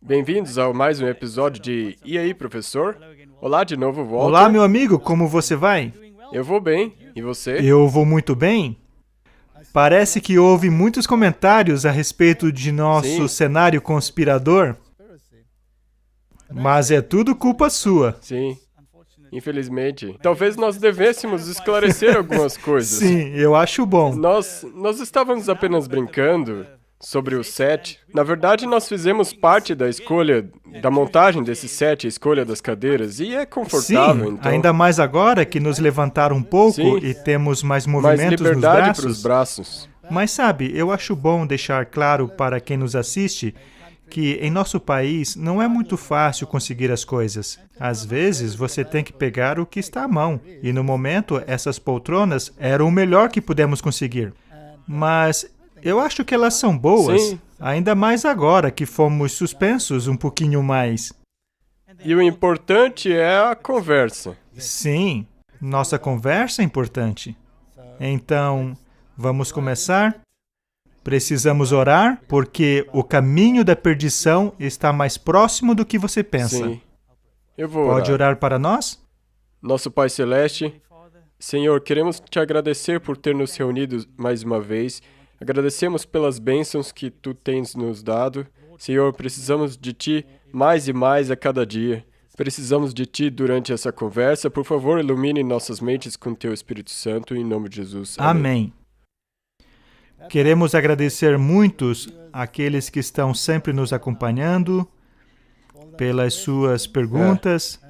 Bem-vindos a mais um episódio de E aí, professor? Olá de novo, Walter. Olá, meu amigo, como você vai? Eu vou bem. E você? Eu vou muito bem. Parece que houve muitos comentários a respeito de nosso Sim. cenário conspirador, mas é tudo culpa sua. Sim. Infelizmente. Talvez nós devêssemos esclarecer algumas coisas. Sim, eu acho bom. Nós estávamos apenas brincando sobre o set. Na verdade, nós fizemos parte da escolha, da montagem desse set, a escolha das cadeiras, e é confortável, Sim, então. ainda mais agora que nos levantaram um pouco Sim. e temos mais Mais movimentos nos liberdade para os braços. braços. Mas sabe, eu acho bom deixar claro para quem nos assiste que em nosso país não é muito fácil conseguir as coisas. Às vezes, você tem que pegar o que está à mão. E no momento, essas poltronas eram o melhor que pudemos conseguir. Mas eu acho que elas são boas, Sim. ainda mais agora que fomos suspensos um pouquinho mais. E o importante é a conversa. Sim, nossa conversa é importante. Então, vamos começar? Precisamos orar, porque o caminho da perdição está mais próximo do que você pensa. Sim. Eu vou Pode orar para nós? Nosso Pai Celeste, Senhor, queremos te agradecer por ter nos reunido mais uma vez. Agradecemos pelas bênçãos que tu tens nos dado. Senhor, precisamos de ti mais e mais a cada dia. Precisamos de ti durante essa conversa. Por favor, ilumine nossas mentes com teu Espírito Santo, em nome de Jesus. Amém. Queremos agradecer muitos àqueles que estão sempre nos acompanhando, pelas suas perguntas.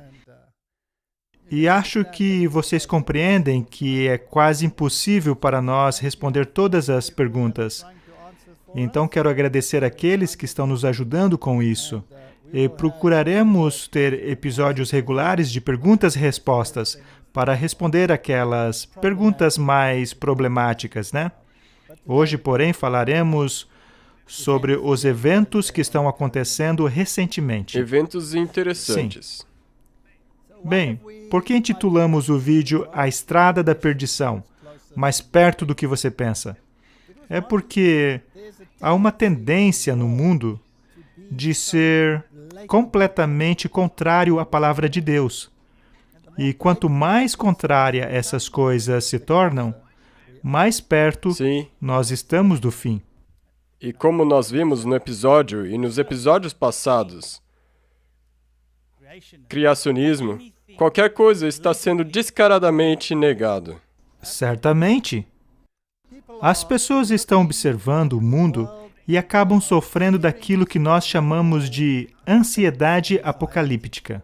E acho que vocês compreendem que é quase impossível para nós responder todas as perguntas. Então, quero agradecer àqueles que estão nos ajudando com isso. E procuraremos ter episódios regulares de perguntas e respostas para responder aquelas perguntas mais problemáticas, né? Hoje, porém, falaremos sobre os eventos que estão acontecendo recentemente. Eventos interessantes. Bem, por que intitulamos o vídeo A Estrada da Perdição? Mais perto do que você pensa. É porque há uma tendência no mundo de ser completamente contrário à palavra de Deus. E quanto mais contrária essas coisas se tornam, mais perto Sim. nós estamos do fim. E como nós vimos no episódio e nos episódios passados, criacionismo, qualquer coisa está sendo descaradamente negado. Certamente. As pessoas estão observando o mundo e acabam sofrendo daquilo que nós chamamos de ansiedade apocalíptica.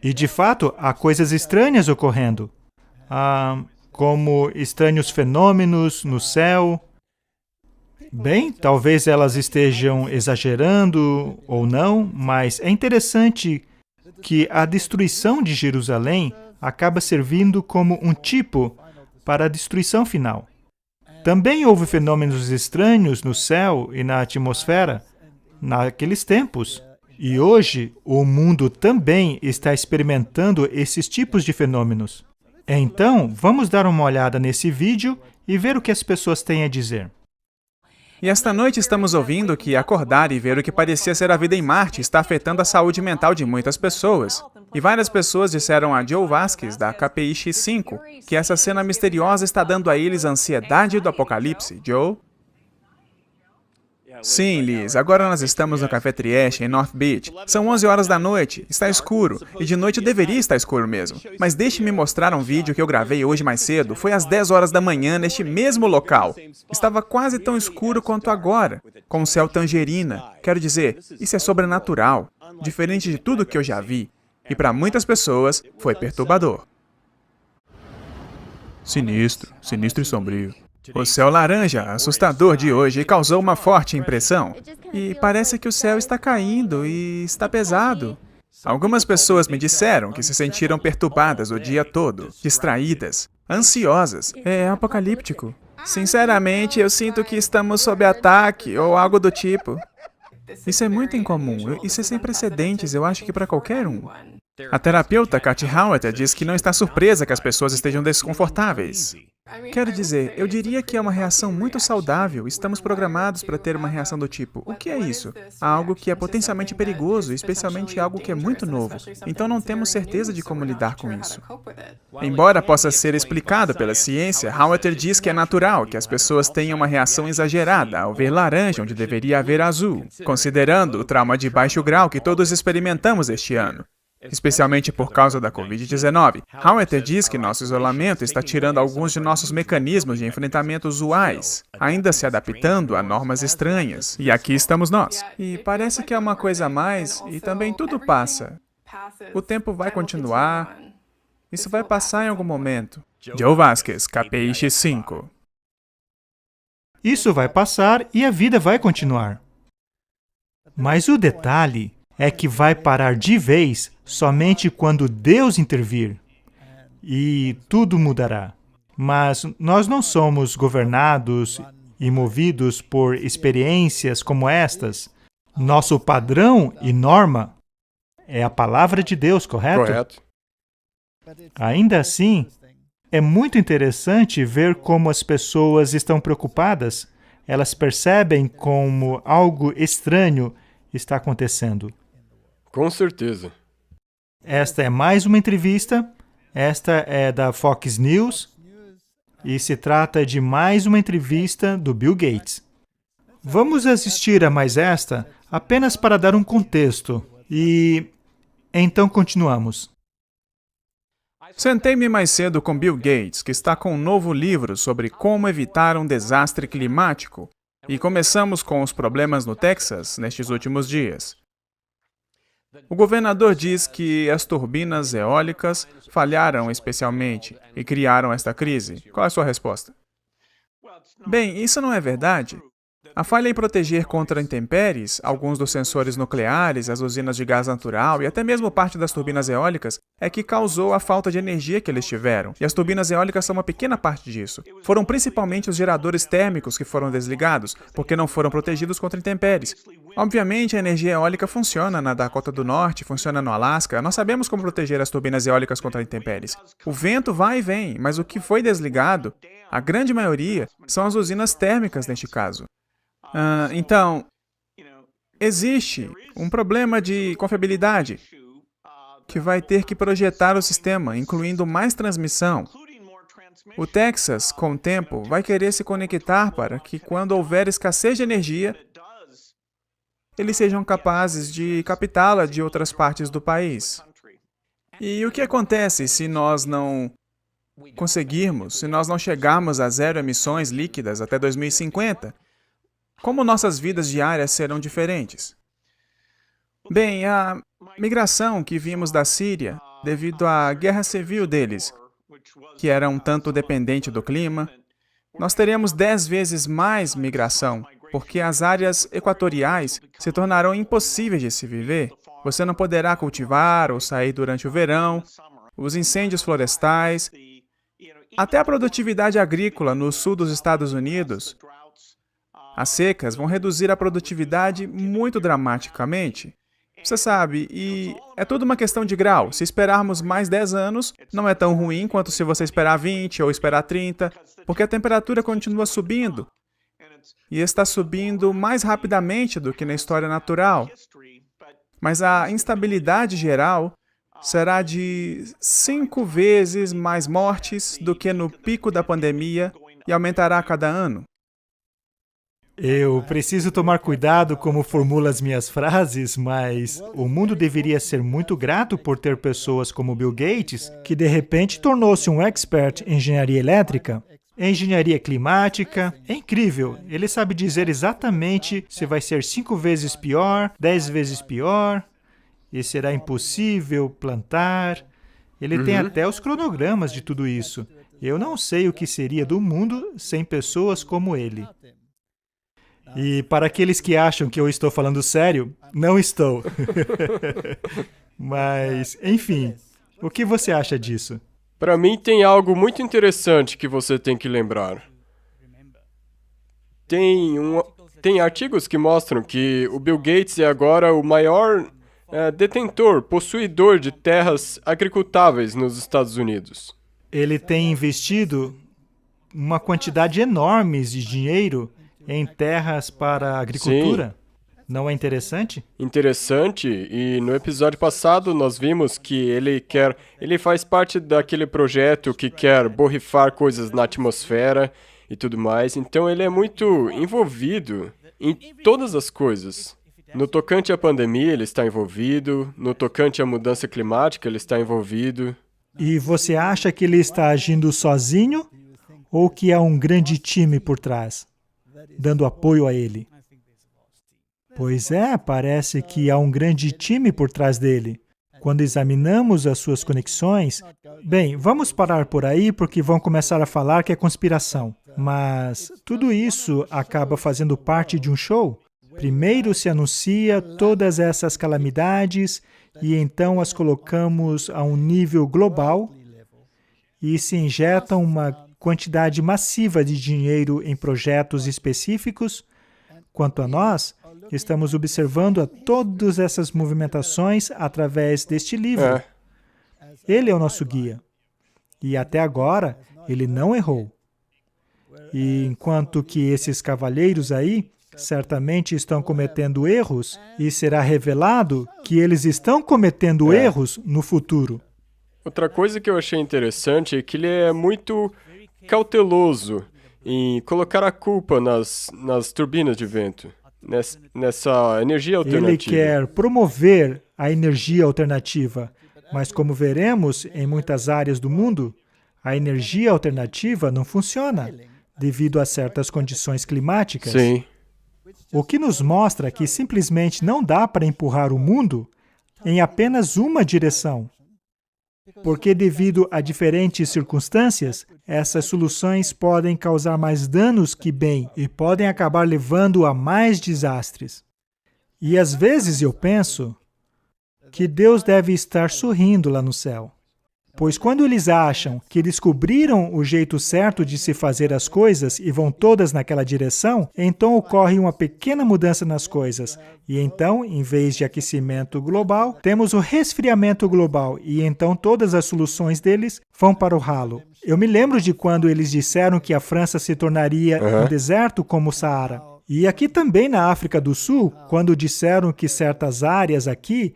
E, de fato, há coisas estranhas ocorrendo. Como estranhos fenômenos no céu. Bem, talvez elas estejam exagerando ou não, mas é interessante que a destruição de Jerusalém acaba servindo como um tipo para a destruição final. Também houve fenômenos estranhos no céu e na atmosfera naqueles tempos. E hoje, o mundo também está experimentando esses tipos de fenômenos. Então, vamos dar uma olhada nesse vídeo e ver o que as pessoas têm a dizer. E esta noite estamos ouvindo que acordar e ver o que parecia ser a vida em Marte está afetando a saúde mental de muitas pessoas. E várias pessoas disseram a Joe Vasquez, da KPI X5, que essa cena misteriosa está dando a eles a ansiedade do apocalipse. Joe? Sim, Liz. Agora nós estamos no Café Trieste, em North Beach. São 11 horas da noite. Está escuro. E de noite deveria estar escuro mesmo. Mas deixe-me mostrar um vídeo que eu gravei hoje mais cedo. Foi às 10 horas da manhã, neste mesmo local. Estava quase tão escuro quanto agora, com o céu tangerina. Quero dizer, isso é sobrenatural. Diferente de tudo que eu já vi. E para muitas pessoas, foi perturbador. Sinistro. Sinistro e sombrio. O céu laranja, assustador de hoje, causou uma forte impressão. E parece que o céu está caindo e está pesado. Algumas pessoas me disseram que se sentiram perturbadas o dia todo, distraídas, ansiosas. É apocalíptico. Sinceramente, eu sinto que estamos sob ataque ou algo do tipo. Isso é muito incomum. Isso é sem precedentes, eu acho que para qualquer um. A terapeuta Kathy Howard diz que não está surpresa que as pessoas estejam desconfortáveis. Quero dizer, eu diria que é uma reação muito saudável. Estamos programados para ter uma reação do tipo: o que é isso? Algo que é potencialmente perigoso, especialmente algo que é muito novo. Então não temos certeza de como lidar com isso. Embora possa ser explicado pela ciência, Haueter diz que é natural que as pessoas tenham uma reação exagerada ao ver laranja onde deveria haver azul, considerando o trauma de baixo grau que todos experimentamos este ano. Especialmente por causa da Covid-19. Haueter diz que nosso isolamento está tirando alguns de nossos mecanismos de enfrentamento usuais, ainda se adaptando a normas estranhas. E aqui estamos nós. E parece que é uma coisa a mais, e também tudo passa. O tempo vai continuar. Isso vai passar em algum momento. Joe Vasquez, KPI X5. Isso vai passar e a vida vai continuar. Mas o detalhe é que vai parar de vez somente quando Deus intervir. E tudo mudará. Mas nós não somos governados e movidos por experiências como estas. Nosso padrão e norma é a palavra de Deus, correto? Correto. Ainda assim, é muito interessante ver como as pessoas estão preocupadas. Elas percebem como algo estranho está acontecendo. Com certeza. Esta é mais uma entrevista. Esta é da Fox News. E se trata de mais uma entrevista do Bill Gates. Vamos assistir a mais esta apenas para dar um contexto. E então continuamos. Sentei-me mais cedo com Bill Gates, que está com um novo livro sobre como evitar um desastre climático. E começamos com os problemas no Texas nestes últimos dias. O governador diz que as turbinas eólicas falharam especialmente e criaram esta crise. Qual é a sua resposta? Bem, isso não é verdade. A falha em proteger contra intempéries, alguns dos sensores nucleares, as usinas de gás natural e até mesmo parte das turbinas eólicas é que causou a falta de energia que eles tiveram. E as turbinas eólicas são uma pequena parte disso. Foram principalmente os geradores térmicos que foram desligados, porque não foram protegidos contra intempéries. Obviamente, a energia eólica funciona na Dakota do Norte, funciona no Alasca. Nós sabemos como proteger as turbinas eólicas contra intempéries. O vento vai e vem, mas o que foi desligado, a grande maioria, são as usinas térmicas neste caso. Então, existe um problema de confiabilidade que vai ter que projetar o sistema, incluindo mais transmissão. O Texas, com o tempo, vai querer se conectar para que, quando houver escassez de energia, eles sejam capazes de captá-la de outras partes do país. E o que acontece se nós não conseguirmos, se nós não chegarmos a zero emissões líquidas até 2050? Como nossas vidas diárias serão diferentes? Bem, a migração que vimos da Síria, devido à guerra civil deles, que era um tanto dependente do clima, nós teremos 10 vezes mais migração, porque as áreas equatoriais se tornarão impossíveis de se viver. Você não poderá cultivar ou sair durante o verão, os incêndios florestais, até a produtividade agrícola no sul dos Estados Unidos. As secas vão reduzir a produtividade muito dramaticamente. Você sabe, e é tudo uma questão de grau. Se esperarmos mais 10 anos, não é tão ruim quanto se você esperar 20 ou esperar 30, porque a temperatura continua subindo. E está subindo mais rapidamente do que na história natural. Mas a instabilidade geral será de 5 vezes mais mortes do que no pico da pandemia e aumentará a cada ano. Eu preciso tomar cuidado como formulo as minhas frases, mas o mundo deveria ser muito grato por ter pessoas como Bill Gates, que de repente tornou-se um expert em engenharia elétrica, engenharia climática. É incrível, ele sabe dizer exatamente se vai ser 5 vezes pior, 10 vezes pior, e será impossível plantar. Ele tem até os cronogramas de tudo isso. Eu não sei o que seria do mundo sem pessoas como ele. E para aqueles que acham que eu estou falando sério, não estou. Mas, enfim, o que você acha disso? Para mim, tem algo muito interessante que você tem que lembrar. Tem artigos que mostram que o Bill Gates é agora o maior detentor, possuidor de terras agricultáveis nos Estados Unidos. Ele tem investido uma quantidade enorme de dinheiro em terras para a agricultura. Não é interessante? Interessante, e no episódio passado nós vimos que ele faz parte daquele projeto que quer borrifar coisas na atmosfera e tudo mais, então ele é muito envolvido em todas as coisas. No tocante à pandemia, ele está envolvido, no tocante à mudança climática, ele está envolvido. E você acha que ele está agindo sozinho ou que há um grande time por trás, dando apoio a ele? Pois é, parece que há um grande time por trás dele. Quando examinamos as suas conexões... Bem, vamos parar por aí porque vão começar a falar que é conspiração. Mas tudo isso acaba fazendo parte de um show. Primeiro se anuncia todas essas calamidades e então as colocamos a um nível global e se injeta uma quantidade massiva de dinheiro em projetos específicos. Quanto a nós, estamos observando a todas essas movimentações através deste livro. Ele é o nosso guia. E até agora, ele não errou. E enquanto que esses cavalheiros aí certamente estão cometendo erros, e será revelado que eles estão cometendo erros no futuro. Outra coisa que eu achei interessante é que ele é muito cauteloso em colocar a culpa nas turbinas de vento, nessa energia alternativa. Ele quer promover a energia alternativa, mas como veremos em muitas áreas do mundo, a energia alternativa não funciona devido a certas condições climáticas. Sim. O que nos mostra que simplesmente não dá para empurrar o mundo em apenas uma direção. Porque devido a diferentes circunstâncias, essas soluções podem causar mais danos que bem e podem acabar levando a mais desastres. E às vezes eu penso que Deus deve estar sorrindo lá no céu. Pois quando eles acham que descobriram o jeito certo de se fazer as coisas e vão todas naquela direção, então ocorre uma pequena mudança nas coisas. E então, em vez de aquecimento global, temos o resfriamento global. E então todas as soluções deles vão para o ralo. Eu me lembro de quando eles disseram que a França se tornaria um deserto como o Saara. E aqui também na África do Sul, quando disseram que certas áreas aqui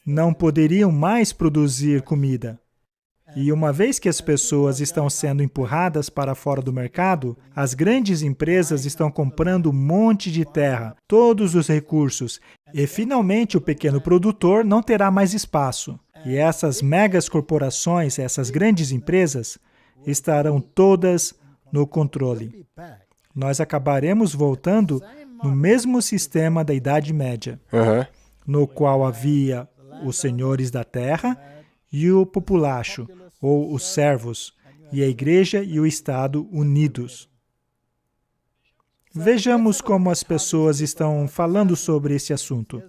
não poderiam mais produzir comida. E uma vez que as pessoas estão sendo empurradas para fora do mercado, as grandes empresas estão comprando um monte de terra, todos os recursos, e finalmente o pequeno produtor não terá mais espaço. E essas megas corporações, essas grandes empresas, estarão todas no controle. Nós acabaremos voltando no mesmo sistema da Idade Média, no qual havia os senhores da terra e o populacho, ou os servos, e a igreja e o Estado unidos. Vejamos como as pessoas estão falando sobre esse assunto.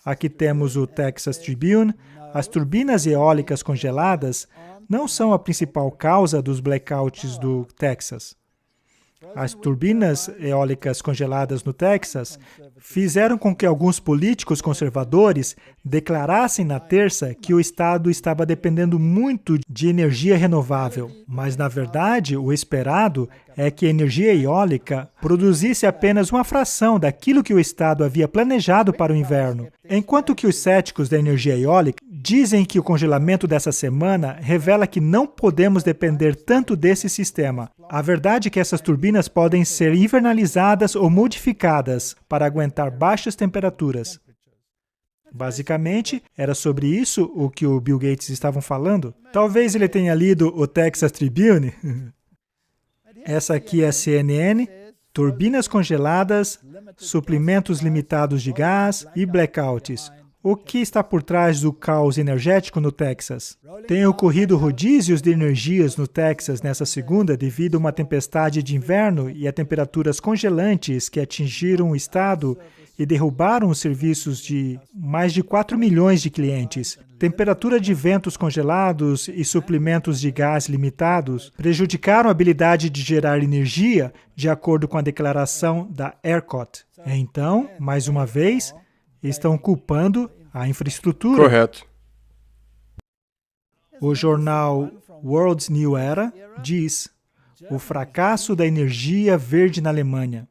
Aqui temos o Texas Tribune. As turbinas eólicas congeladas não são a principal causa dos blackouts do Texas. As turbinas eólicas congeladas no Texas fizeram com que alguns políticos conservadores declarassem na terça que o Estado estava dependendo muito de energia renovável. Mas, na verdade, o esperado é que a energia eólica produzisse apenas uma fração daquilo que o Estado havia planejado para o inverno. Enquanto que os céticos da energia eólica dizem que o congelamento dessa semana revela que não podemos depender tanto desse sistema. A verdade é que essas turbinas podem ser invernalizadas ou modificadas para aguentar baixas temperaturas. Basicamente, era sobre isso o que o Bill Gates estavam falando. Talvez ele tenha lido o Texas Tribune. Essa aqui é a CNN, turbinas congeladas, suprimentos limitados de gás e blackouts. O que está por trás do caos energético no Texas? Tem ocorrido rodízios de energias no Texas nessa segunda devido a uma tempestade de inverno e a temperaturas congelantes que atingiram o estado e derrubaram os serviços de mais de 4 milhões de clientes. Temperatura de ventos congelados e suprimentos de gás limitados prejudicaram a habilidade de gerar energia, de acordo com a declaração da ERCOT. Então, mais uma vez, estão culpando a infraestrutura. Correto. O jornal World's New Era diz: o fracasso da energia verde na Alemanha.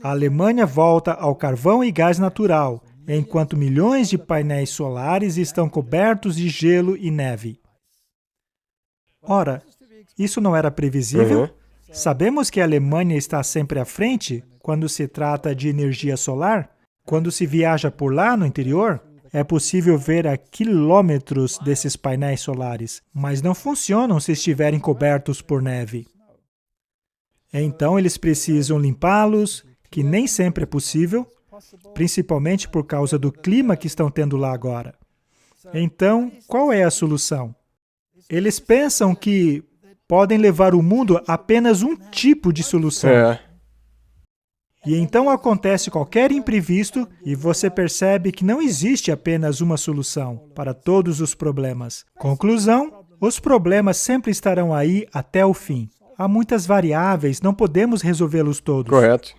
A Alemanha volta ao carvão e gás natural, enquanto milhões de painéis solares estão cobertos de gelo e neve. Ora, isso não era previsível? Uhum. Sabemos que a Alemanha está sempre à frente quando se trata de energia solar. Quando se viaja por lá no interior, é possível ver a quilômetros desses painéis solares, mas não funcionam se estiverem cobertos por neve. Então, eles precisam limpá-los, que nem sempre é possível, principalmente por causa do clima que estão tendo lá agora. Então, qual é a solução? Eles pensam que podem levar o mundo a apenas um tipo de solução. E então acontece qualquer imprevisto e você percebe que não existe apenas uma solução para todos os problemas. Conclusão, os problemas sempre estarão aí até o fim. Há muitas variáveis, não podemos resolvê-los todos. Correto.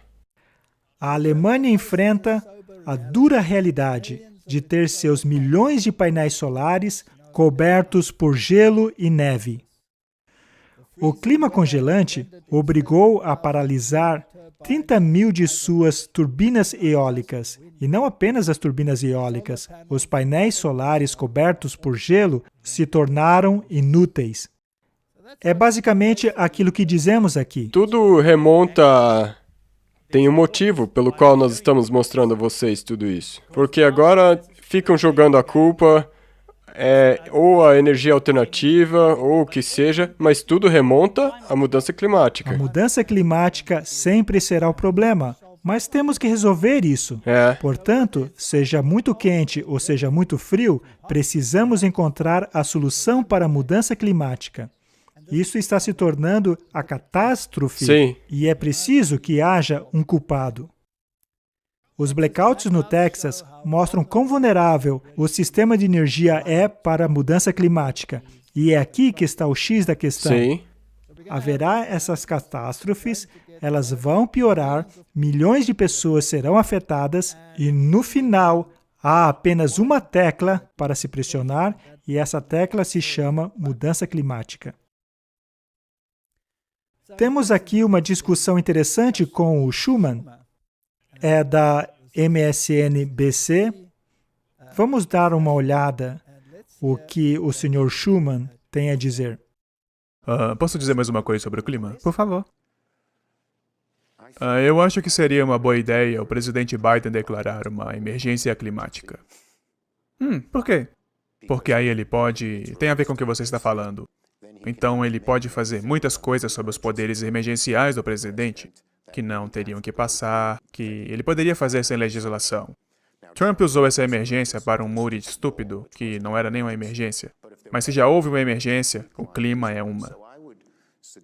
A Alemanha enfrenta a dura realidade de ter seus milhões de painéis solares cobertos por gelo e neve. O clima congelante obrigou a paralisar 30 mil de suas turbinas eólicas. E não apenas as turbinas eólicas. Os painéis solares cobertos por gelo se tornaram inúteis. É basicamente aquilo que dizemos aqui. Tudo remonta... Tem um motivo pelo qual nós estamos mostrando a vocês tudo isso. Porque agora ficam jogando a culpa, ou a energia alternativa, ou o que seja, mas tudo remonta à mudança climática. A mudança climática sempre será o problema, mas temos que resolver isso. Portanto, seja muito quente ou seja muito frio, precisamos encontrar a solução para a mudança climática. Isso está se tornando a catástrofe. Sim. E é preciso que haja um culpado. Os blackouts no Texas mostram quão vulnerável o sistema de energia é para a mudança climática. E é aqui que está o X da questão. Sim. Haverá essas catástrofes, elas vão piorar, milhões de pessoas serão afetadas e, no final, há apenas uma tecla para se pressionar e essa tecla se chama mudança climática. Temos aqui uma discussão interessante com o Schuman. É da MSNBC. Vamos dar uma olhada o que o Sr. Schuman tem a dizer. Posso dizer mais uma coisa sobre o clima? Por favor. Eu acho que seria uma boa ideia o presidente Biden declarar uma emergência climática. Por quê? Porque aí ele pode... Tem a ver com o que você está falando. Então ele pode fazer muitas coisas sobre os poderes emergenciais do presidente, que não teriam que passar, que ele poderia fazer sem legislação. Trump usou essa emergência para um muro estúpido, que não era nem uma emergência. Mas se já houve uma emergência, o clima é uma.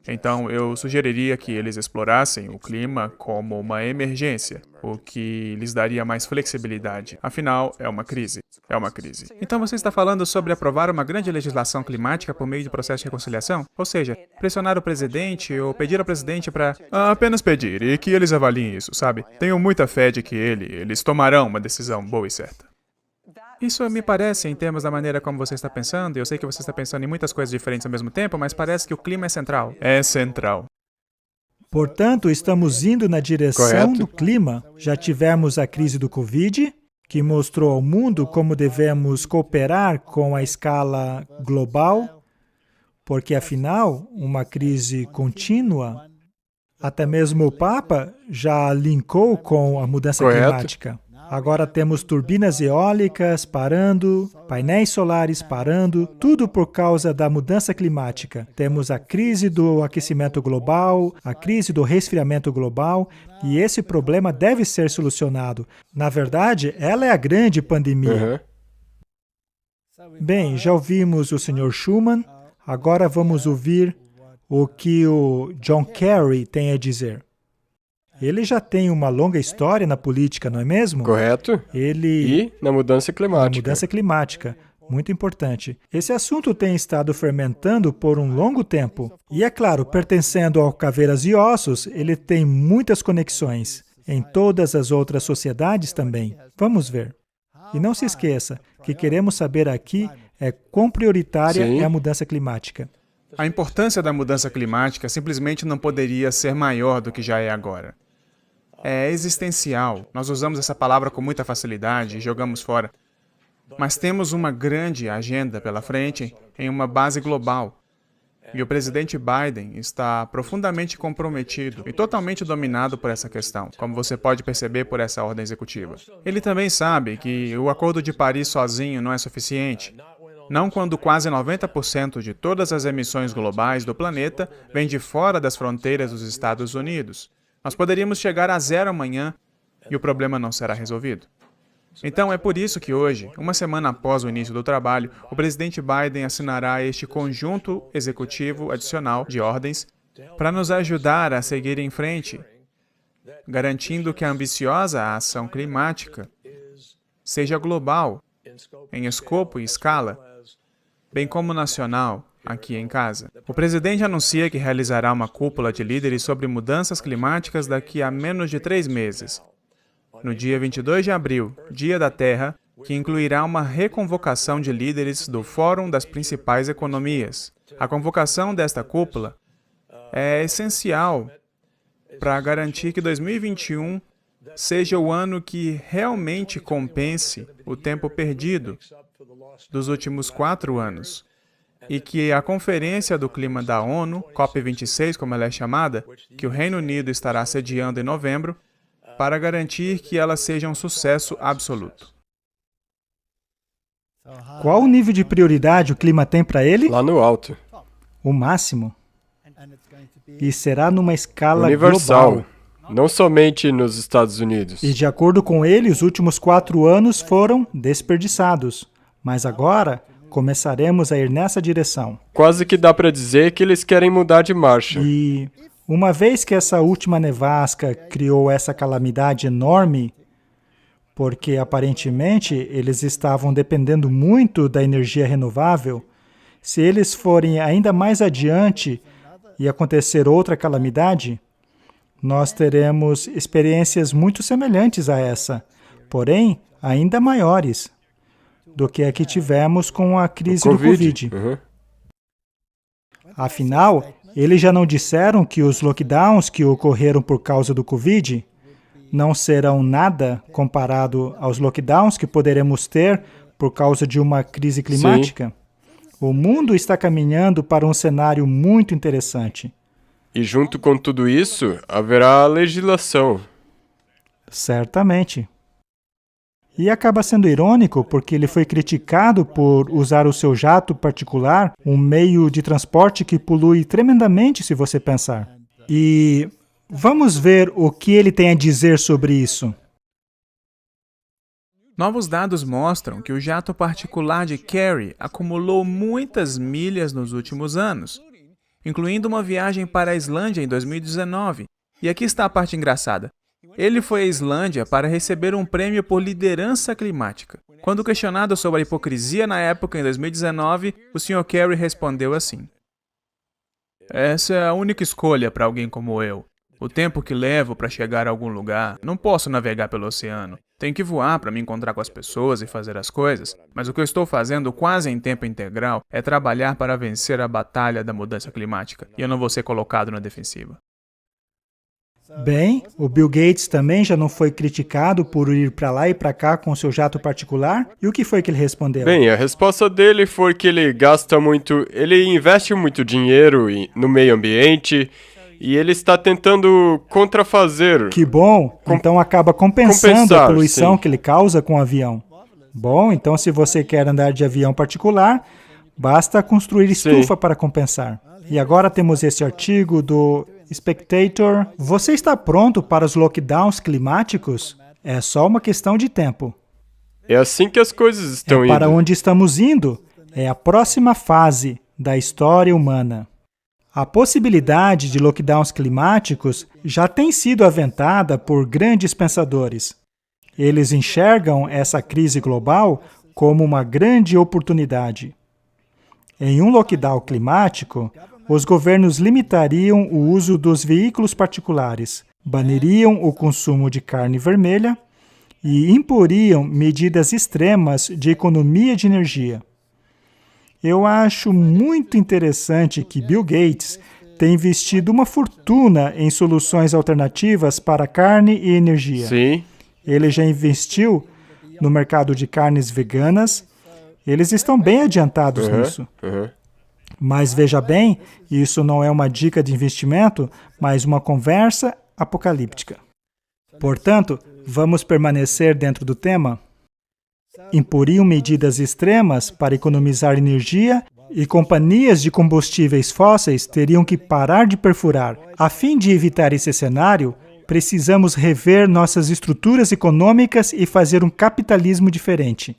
Então, eu sugeriria que eles explorassem o clima como uma emergência, o que lhes daria mais flexibilidade. Afinal, é uma crise. É uma crise. Então, você está falando sobre aprovar uma grande legislação climática por meio de processo de reconciliação? Ou seja, pressionar o presidente ou pedir ao presidente para... apenas pedir e que eles avaliem isso, sabe? Tenho muita fé de que eles tomarão uma decisão boa e certa. Isso me parece, em termos da maneira como você está pensando, e eu sei que você está pensando em muitas coisas diferentes ao mesmo tempo, mas parece que o clima é central. É central. Portanto, estamos indo na direção Correto. do clima. Já tivemos a crise do Covid, que mostrou ao mundo como devemos cooperar com a escala global, porque, afinal, uma crise contínua, até mesmo o Papa já linkou com a mudança Correto. climática. Agora temos turbinas eólicas parando, painéis solares parando, tudo por causa da mudança climática. Temos a crise do aquecimento global, a crise do resfriamento global, e esse problema deve ser solucionado. Na verdade, ela é a grande pandemia. Bem, já ouvimos o Sr. Schuman, agora vamos ouvir o que o John Kerry tem a dizer. Ele já tem uma longa história na política, não é mesmo? Correto. E na mudança climática. Na mudança climática. Muito importante. Esse assunto tem estado fermentando por um longo tempo. E, é claro, pertencendo ao Caveiras e Ossos, ele tem muitas conexões. Em todas as outras sociedades também. Vamos ver. E não se esqueça, que queremos saber aqui é quão prioritária Sim. é a mudança climática. A importância da mudança climática simplesmente não poderia ser maior do que já é agora. É existencial. Nós usamos essa palavra com muita facilidade e jogamos fora. Mas temos uma grande agenda pela frente em uma base global. E o presidente Biden está profundamente comprometido e totalmente dominado por essa questão, como você pode perceber por essa ordem executiva. Ele também sabe que o Acordo de Paris sozinho não é suficiente. Não quando quase 90% de todas as emissões globais do planeta vêm de fora das fronteiras dos Estados Unidos. Nós poderíamos chegar a zero amanhã e o problema não será resolvido. Então, é por isso que hoje, uma semana após o início do trabalho, o presidente Biden assinará este conjunto executivo adicional de ordens para nos ajudar a seguir em frente, garantindo que a ambiciosa ação climática seja global, em escopo e escala, bem como nacional, aqui em casa. O presidente anuncia que realizará uma cúpula de líderes sobre mudanças climáticas daqui a menos de 3 meses. No dia 22 de abril, Dia da Terra, que incluirá uma reconvocação de líderes do Fórum das Principais Economias. A convocação desta cúpula é essencial para garantir que 2021 seja o ano que realmente compense o tempo perdido dos últimos 4 anos e que a Conferência do Clima da ONU, COP26, como ela é chamada, que o Reino Unido estará sediando em novembro, para garantir que ela seja um sucesso absoluto. Qual o nível de prioridade o clima tem para ele? Lá no alto. O máximo. E será numa escala Universal. global. Não somente nos Estados Unidos. E de acordo com ele, os últimos 4 anos foram desperdiçados. Mas agora, começaremos a ir nessa direção. Quase que dá para dizer que eles querem mudar de marcha. E uma vez que essa última nevasca criou essa calamidade enorme, porque aparentemente eles estavam dependendo muito da energia renovável, se eles forem ainda mais adiante e acontecer outra calamidade, nós teremos experiências muito semelhantes a essa, porém ainda maiores do que a que tivemos com a crise do Covid. Uhum. Afinal, eles já não disseram que os lockdowns que ocorreram por causa do Covid não serão nada comparado aos lockdowns que poderemos ter por causa de uma crise climática? Sim. O mundo está caminhando para um cenário muito interessante. E junto com tudo isso, haverá legislação. Certamente. E acaba sendo irônico porque ele foi criticado por usar o seu jato particular, um meio de transporte que polui tremendamente, se você pensar. E vamos ver o que ele tem a dizer sobre isso. Novos dados mostram que o jato particular de Kerry acumulou muitas milhas nos últimos anos, incluindo uma viagem para a Islândia em 2019. E aqui está a parte engraçada. Ele foi à Islândia para receber um prêmio por liderança climática. Quando questionado sobre a hipocrisia na época, em 2019, o Sr. Kerry respondeu assim: "Essa é a única escolha para alguém como eu. O tempo que levo para chegar a algum lugar, não posso navegar pelo oceano. Tenho que voar para me encontrar com as pessoas e fazer as coisas. Mas o que eu estou fazendo quase em tempo integral é trabalhar para vencer a batalha da mudança climática. E eu não vou ser colocado na defensiva." Bem, o Bill Gates também já não foi criticado por ir para lá e para cá com seu jato particular? E o que foi que ele respondeu? Bem, a resposta dele foi que ele gasta muito, ele investe muito dinheiro no meio ambiente e ele está tentando contrafazer. Que bom! Então acaba compensando a poluição sim. que ele causa com o avião. Bom, então se você quer andar de avião particular, basta construir estufa para compensar. E agora temos esse artigo do Spectator. Você está pronto para os lockdowns climáticos? É só uma questão de tempo. É assim que as coisas estão É indo. para onde estamos indo. É a próxima fase da história humana. A possibilidade de lockdowns climáticos já tem sido aventada por grandes pensadores. Eles enxergam essa crise global como uma grande oportunidade. Em um lockdown climático, os governos limitariam o uso dos veículos particulares, baniriam o consumo de carne vermelha e imporiam medidas extremas de economia de energia. Eu acho muito interessante que Bill Gates tem investido uma fortuna em soluções alternativas para carne e energia. Sim. Ele já investiu no mercado de carnes veganas. Eles estão bem adiantados nisso. Mas veja bem, isso não é uma dica de investimento, mas uma conversa apocalíptica. Portanto, vamos permanecer dentro do tema? Imporiam medidas extremas para economizar energia e companhias de combustíveis fósseis teriam que parar de perfurar. A fim de evitar esse cenário, precisamos rever nossas estruturas econômicas e fazer um capitalismo diferente.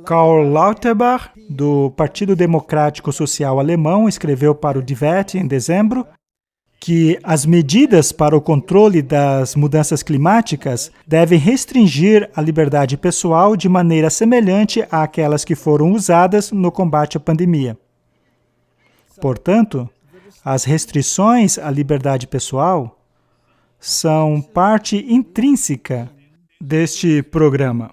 Karl Lauterbach, do Partido Democrático Social Alemão, escreveu para o Die Welt em dezembro que as medidas para o controle das mudanças climáticas devem restringir a liberdade pessoal de maneira semelhante àquelas que foram usadas no combate à pandemia. Portanto, as restrições à liberdade pessoal são parte intrínseca deste programa.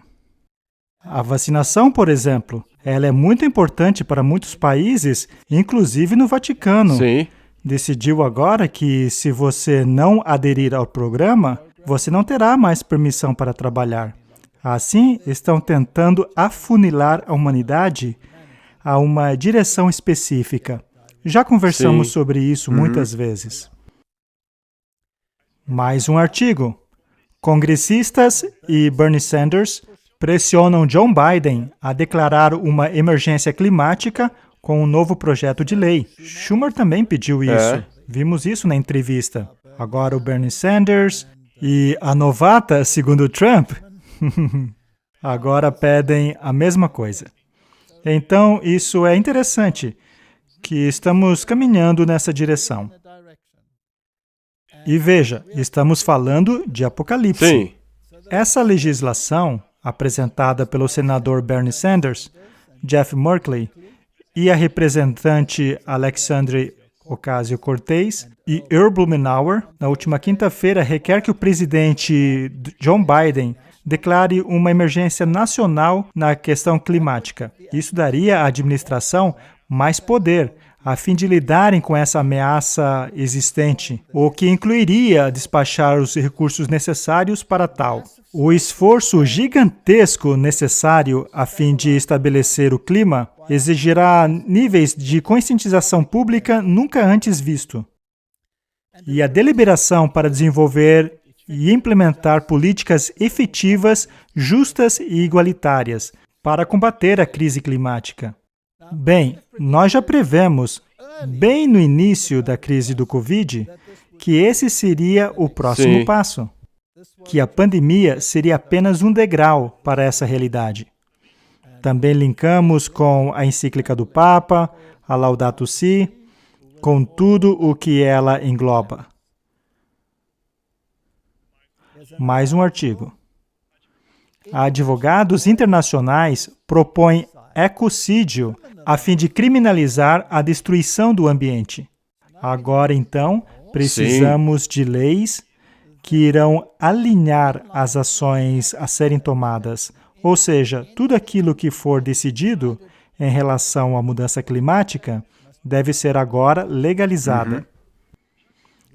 A vacinação, por exemplo, ela é muito importante para muitos países, inclusive no Vaticano. Sim. Decidiu agora que, se você não aderir ao programa, você não terá mais permissão para trabalhar. Assim, estão tentando afunilar a humanidade a uma direção específica. Já conversamos sobre isso muitas vezes. Mais um artigo. Congressistas e Bernie Sanders pressionam John Biden a declarar uma emergência climática com um novo projeto de lei. Schumer também pediu isso. Vimos isso na entrevista. Agora o Bernie Sanders e a novata, segundo Trump, agora pedem a mesma coisa. Então, isso é interessante, que estamos caminhando nessa direção. E veja, estamos falando de Apocalipse. Sim. Essa legislação, apresentada pelo senador Bernie Sanders, Jeff Merkley, e a representante Alexandria Ocasio-Cortez e Earl Blumenauer, na última quinta-feira, requer que o presidente John Biden declare uma emergência nacional na questão climática. Isso daria à administração mais poder, a fim de lidarem com essa ameaça existente, o que incluiria despachar os recursos necessários para tal. O esforço gigantesco necessário a fim de estabelecer o clima exigirá níveis de conscientização pública nunca antes visto. E a deliberação para desenvolver e implementar políticas efetivas, justas e igualitárias para combater a crise climática. Bem, nós já prevemos, bem no início da crise do Covid, que esse seria o próximo passo, que a pandemia seria apenas um degrau para essa realidade. Também linkamos com a encíclica do Papa, a Laudato Si, com tudo o que ela engloba. Mais um artigo. Advogados internacionais propõem ecocídio a fim de criminalizar a destruição do ambiente. Agora, então, precisamos de leis que irão alinhar as ações a serem tomadas. Ou seja, tudo aquilo que for decidido em relação à mudança climática deve ser agora legalizada.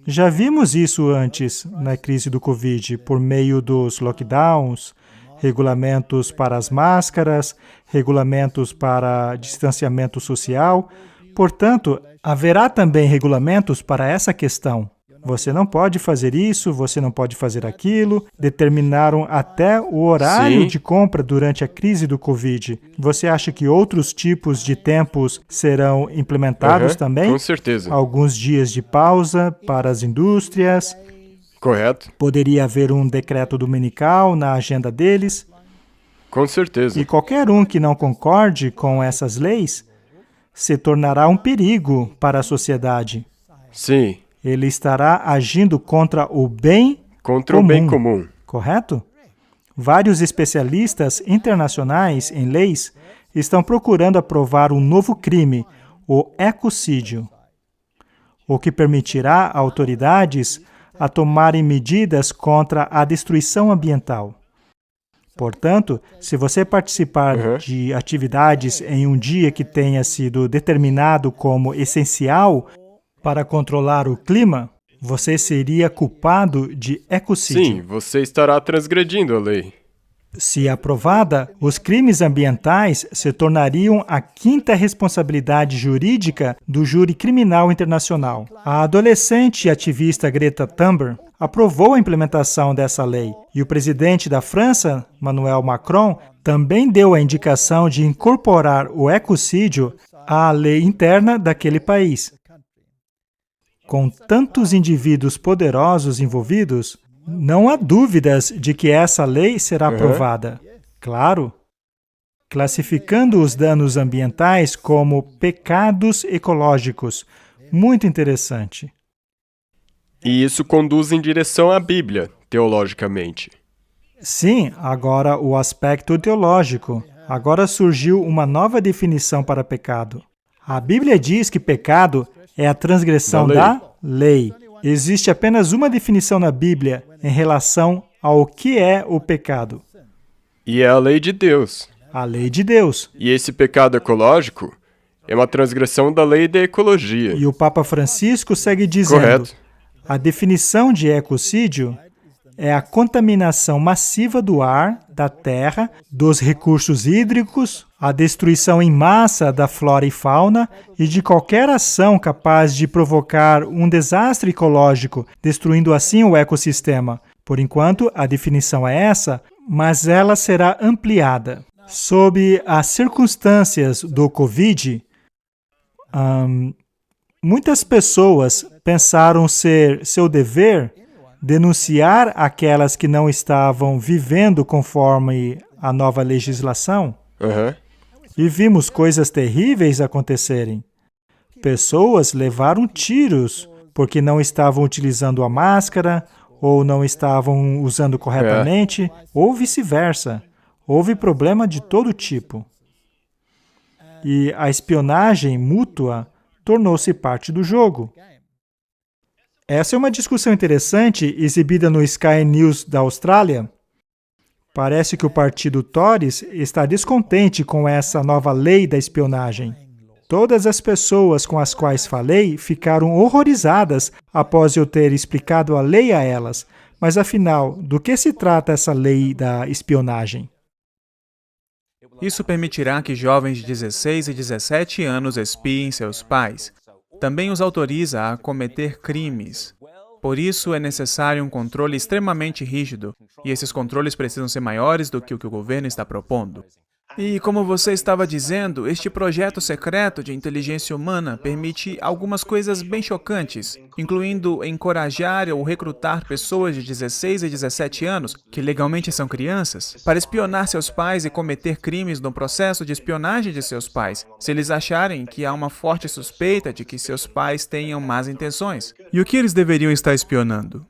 Já vimos isso antes na crise do Covid, por meio dos lockdowns, regulamentos para as máscaras, regulamentos para distanciamento social. Portanto, haverá também regulamentos para essa questão. Você não pode fazer isso, você não pode fazer aquilo. Determinaram até o horário de compra durante a crise do Covid. Você acha que outros tipos de tempos serão implementados também? Com certeza. Alguns dias de pausa para as indústrias. Correto. Poderia haver um decreto dominical na agenda deles. Com certeza. E qualquer um que não concorde com essas leis se tornará um perigo para a sociedade. Sim. Ele estará agindo contra o bem comum. O bem comum. Correto? Vários especialistas internacionais em leis estão procurando aprovar um novo crime, o ecocídio, o que permitirá a autoridades a tomarem medidas contra a destruição ambiental. Portanto, se você participar de atividades em um dia que tenha sido determinado como essencial para controlar o clima, você seria culpado de ecocídio. Sim, você estará transgredindo a lei. Se aprovada, os crimes ambientais se tornariam a quinta responsabilidade jurídica do júri criminal internacional. A adolescente e ativista Greta Thunberg aprovou a implementação dessa lei, e o presidente da França, Emmanuel Macron, também deu a indicação de incorporar o ecocídio à lei interna daquele país. Com tantos indivíduos poderosos envolvidos, não há dúvidas de que essa lei será aprovada. Claro, classificando os danos ambientais como pecados ecológicos. Muito interessante. E isso conduz em direção à Bíblia, teologicamente. Sim, agora o aspecto teológico. Agora surgiu uma nova definição para pecado. A Bíblia diz que pecado é a transgressão da lei. Existe apenas uma definição na Bíblia em relação ao que é o pecado. E é a lei de Deus. A lei de Deus. E esse pecado ecológico é uma transgressão da lei da ecologia. E o Papa Francisco segue dizendo, Correto. A definição de ecocídio é a contaminação massiva do ar, da terra, dos recursos hídricos, a destruição em massa da flora e fauna e de qualquer ação capaz de provocar um desastre ecológico, destruindo assim o ecossistema. Por enquanto, a definição é essa, mas ela será ampliada. Sob as circunstâncias do Covid, muitas pessoas pensaram ser seu dever denunciar aquelas que não estavam vivendo conforme a nova legislação. E vimos coisas terríveis acontecerem. Pessoas levaram tiros porque não estavam utilizando a máscara ou não estavam usando corretamente, ou vice-versa. Houve problema de todo tipo. E a espionagem mútua tornou-se parte do jogo. Essa é uma discussão interessante exibida no Sky News da Austrália. Parece que o partido Tories está descontente com essa nova lei da espionagem. Todas as pessoas com as quais falei ficaram horrorizadas após eu ter explicado a lei a elas. Mas afinal, do que se trata essa lei da espionagem? Isso permitirá que jovens de 16 e 17 anos espiem seus pais. Também os autoriza a cometer crimes. Por isso, é necessário um controle extremamente rígido, e esses controles precisam ser maiores do que o governo está propondo. E, como você estava dizendo, este projeto secreto de inteligência humana permite algumas coisas bem chocantes, incluindo encorajar ou recrutar pessoas de 16 e 17 anos, que legalmente são crianças, para espionar seus pais e cometer crimes no processo de espionagem de seus pais, se eles acharem que há uma forte suspeita de que seus pais tenham más intenções. E o que eles deveriam estar espionando?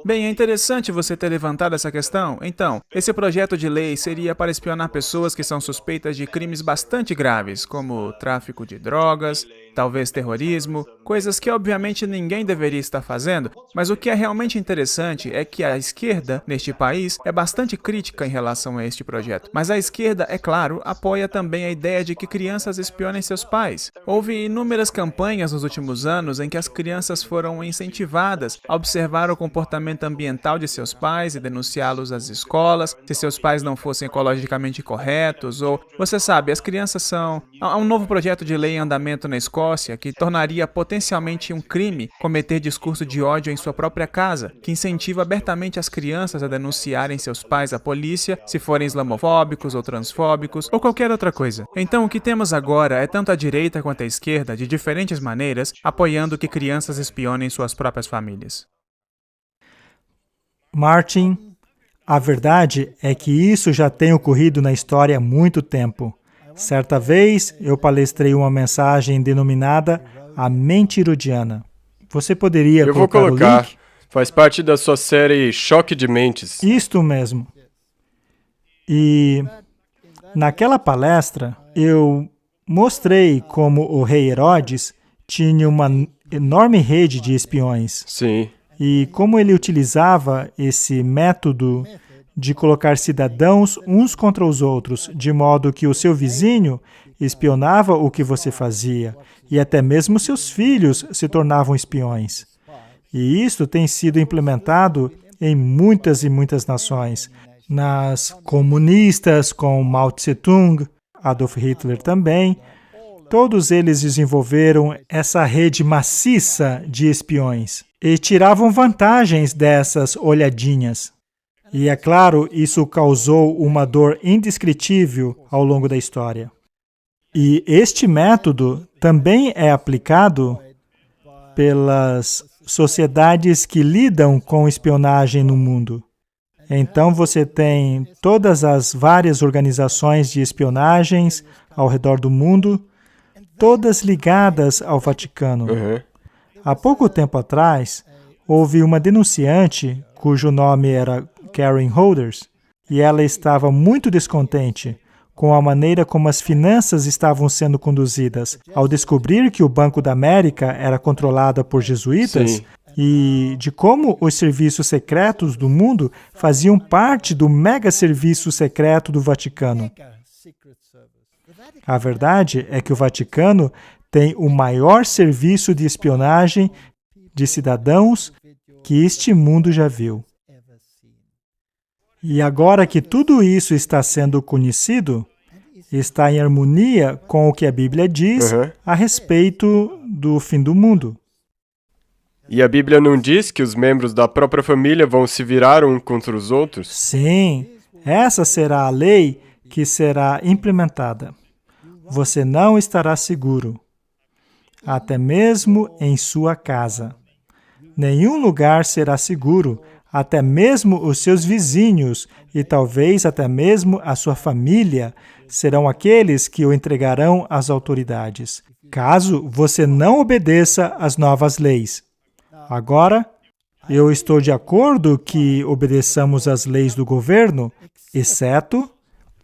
Bem, é interessante você ter levantado essa questão. Então, esse projeto de lei seria para espionar pessoas que são suspeitas de crimes bastante graves, como tráfico de drogas, talvez terrorismo, coisas que obviamente ninguém deveria estar fazendo, mas o que é realmente interessante é que a esquerda, neste país, é bastante crítica em relação a este projeto. Mas a esquerda, é claro, apoia também a ideia de que crianças espionem seus pais. Houve inúmeras campanhas nos últimos anos em que as crianças foram incentivadas a observar o comportamento ambiental de seus pais e denunciá-los às escolas, se seus pais não fossem ecologicamente corretos, ou, você sabe, as crianças são... Há um novo projeto de lei em andamento na Escócia que tornaria potencialmente um crime cometer discurso de ódio em sua própria casa, que incentiva abertamente as crianças a denunciarem seus pais à polícia se forem islamofóbicos ou transfóbicos ou qualquer outra coisa. Então, o que temos agora é tanto a direita quanto a esquerda, de diferentes maneiras, apoiando que crianças espionem suas próprias famílias. Martin, a verdade é que isso já tem ocorrido na história há muito tempo. Certa vez, eu palestrei uma mensagem denominada A Mente Herodiana. Você poderia Eu vou colocar o link? Faz parte da sua série Choque de Mentes. Isto mesmo. E naquela palestra, eu mostrei como o rei Herodes tinha uma enorme rede de espiões. Sim. E como ele utilizava esse método de colocar cidadãos uns contra os outros, de modo que o seu vizinho espionava o que você fazia, e até mesmo seus filhos se tornavam espiões. E isso tem sido implementado em muitas e muitas nações. Nas comunistas, com Mao Tse-tung, Adolf Hitler também, todos eles desenvolveram essa rede maciça de espiões e tiravam vantagens dessas olhadinhas. E, é claro, isso causou uma dor indescritível ao longo da história. E este método também é aplicado pelas sociedades que lidam com espionagem no mundo. Então, você tem todas as várias organizações de espionagens ao redor do mundo, todas ligadas ao Vaticano. Há pouco tempo atrás, houve uma denunciante, cujo nome era Karen Holders, e ela estava muito descontente com a maneira como as finanças estavam sendo conduzidas, ao descobrir que o Banco da América era controlado por jesuítas. Sim. E de como os serviços secretos do mundo faziam parte do mega serviço secreto do Vaticano. A verdade é que o Vaticano tem o maior serviço de espionagem de cidadãos que este mundo já viu. E agora que tudo isso está sendo conhecido, está em harmonia com o que a Bíblia diz a respeito do fim do mundo. E a Bíblia não diz que os membros da própria família vão se virar um contra os outros? Sim, essa será a lei que será implementada. Você não estará seguro, até mesmo em sua casa. Nenhum lugar será seguro, até mesmo os seus vizinhos e talvez até mesmo a sua família serão aqueles que o entregarão às autoridades, caso você não obedeça às novas leis. Agora, eu estou de acordo que obedeçamos às leis do governo, exceto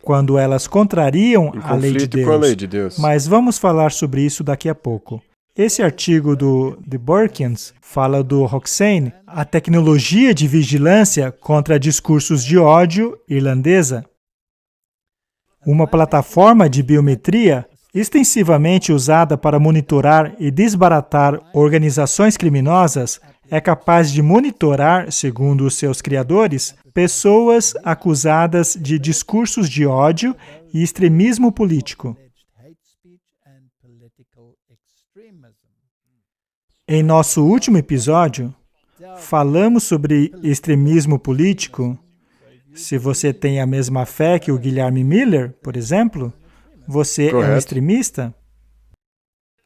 quando elas contrariam a lei de Deus. Com a lei de Deus. Mas vamos falar sobre isso daqui a pouco. Esse artigo do The Burkins fala do Hoxane, a tecnologia de vigilância contra discursos de ódio irlandesa. Uma plataforma de biometria extensivamente usada para monitorar e desbaratar organizações criminosas é capaz de monitorar, segundo os seus criadores, pessoas acusadas de discursos de ódio e extremismo político. Em nosso último episódio, falamos sobre extremismo político. Se você tem a mesma fé que o Guilherme Miller, por exemplo, você é um extremista?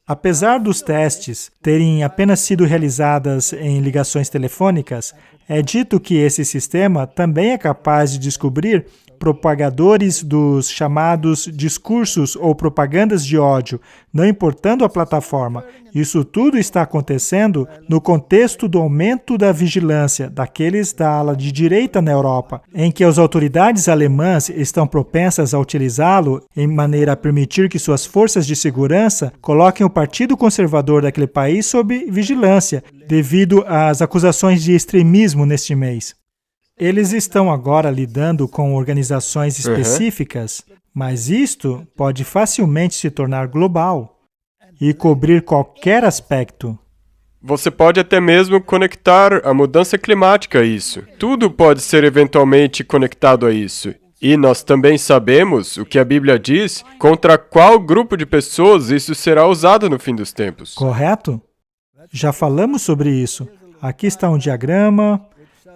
Apesar dos testes terem apenas sido realizadas em ligações telefônicas, é dito que esse sistema também é capaz de descobrir propagadores dos chamados discursos ou propagandas de ódio, não importando a plataforma. Isso tudo está acontecendo no contexto do aumento da vigilância daqueles da ala de direita na Europa, em que as autoridades alemãs estão propensas a utilizá-lo em maneira a permitir que suas forças de segurança coloquem o Partido Conservador daquele país sob vigilância, devido às acusações de extremismo neste mês. Eles estão agora lidando com organizações específicas, mas isto pode facilmente se tornar global e cobrir qualquer aspecto. Você pode até mesmo conectar a mudança climática a isso. Tudo pode ser eventualmente conectado a isso. E nós também sabemos o que a Bíblia diz, contra qual grupo de pessoas isso será usado no fim dos tempos. Correto? Já falamos sobre isso. Aqui está um diagrama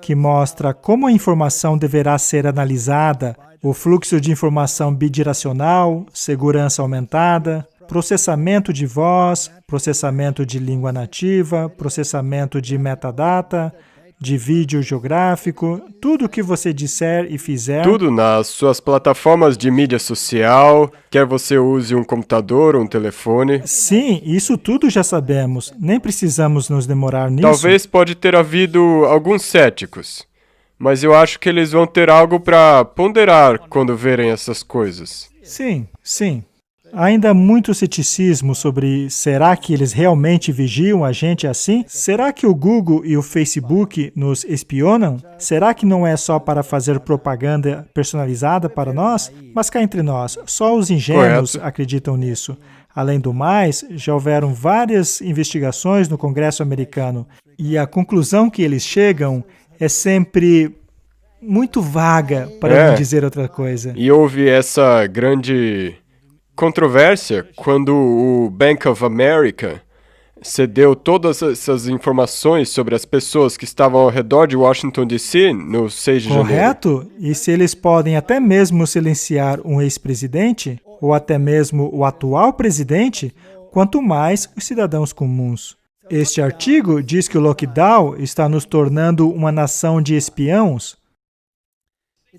que mostra como a informação deverá ser analisada, o fluxo de informação bidirecional, segurança aumentada, processamento de voz, processamento de língua nativa, processamento de metadata, de vídeo geográfico, tudo o que você disser e fizer. Tudo nas suas plataformas de mídia social, quer você use um computador ou um telefone. Sim, isso tudo já sabemos. Nem precisamos nos demorar nisso. Talvez pode ter havido alguns céticos, mas eu acho que eles vão ter algo para ponderar quando verem essas coisas. Sim, sim. Ainda há muito ceticismo sobre será que eles realmente vigiam a gente assim? Será que o Google e o Facebook nos espionam? Será que não é só para fazer propaganda personalizada para nós? Mas cá entre nós, só os ingênuos Correto. acreditam nisso. Além do mais, já houveram várias investigações no Congresso americano e a conclusão que eles chegam é sempre muito vaga, para não dizer outra coisa. E houve essa grande controvérsia quando o Bank of America cedeu todas essas informações sobre as pessoas que estavam ao redor de Washington, D.C. no 6 de janeiro. Correto? E se eles podem até mesmo silenciar um ex-presidente, ou até mesmo o atual presidente, quanto mais os cidadãos comuns. Este artigo diz que o lockdown está nos tornando uma nação de espiões.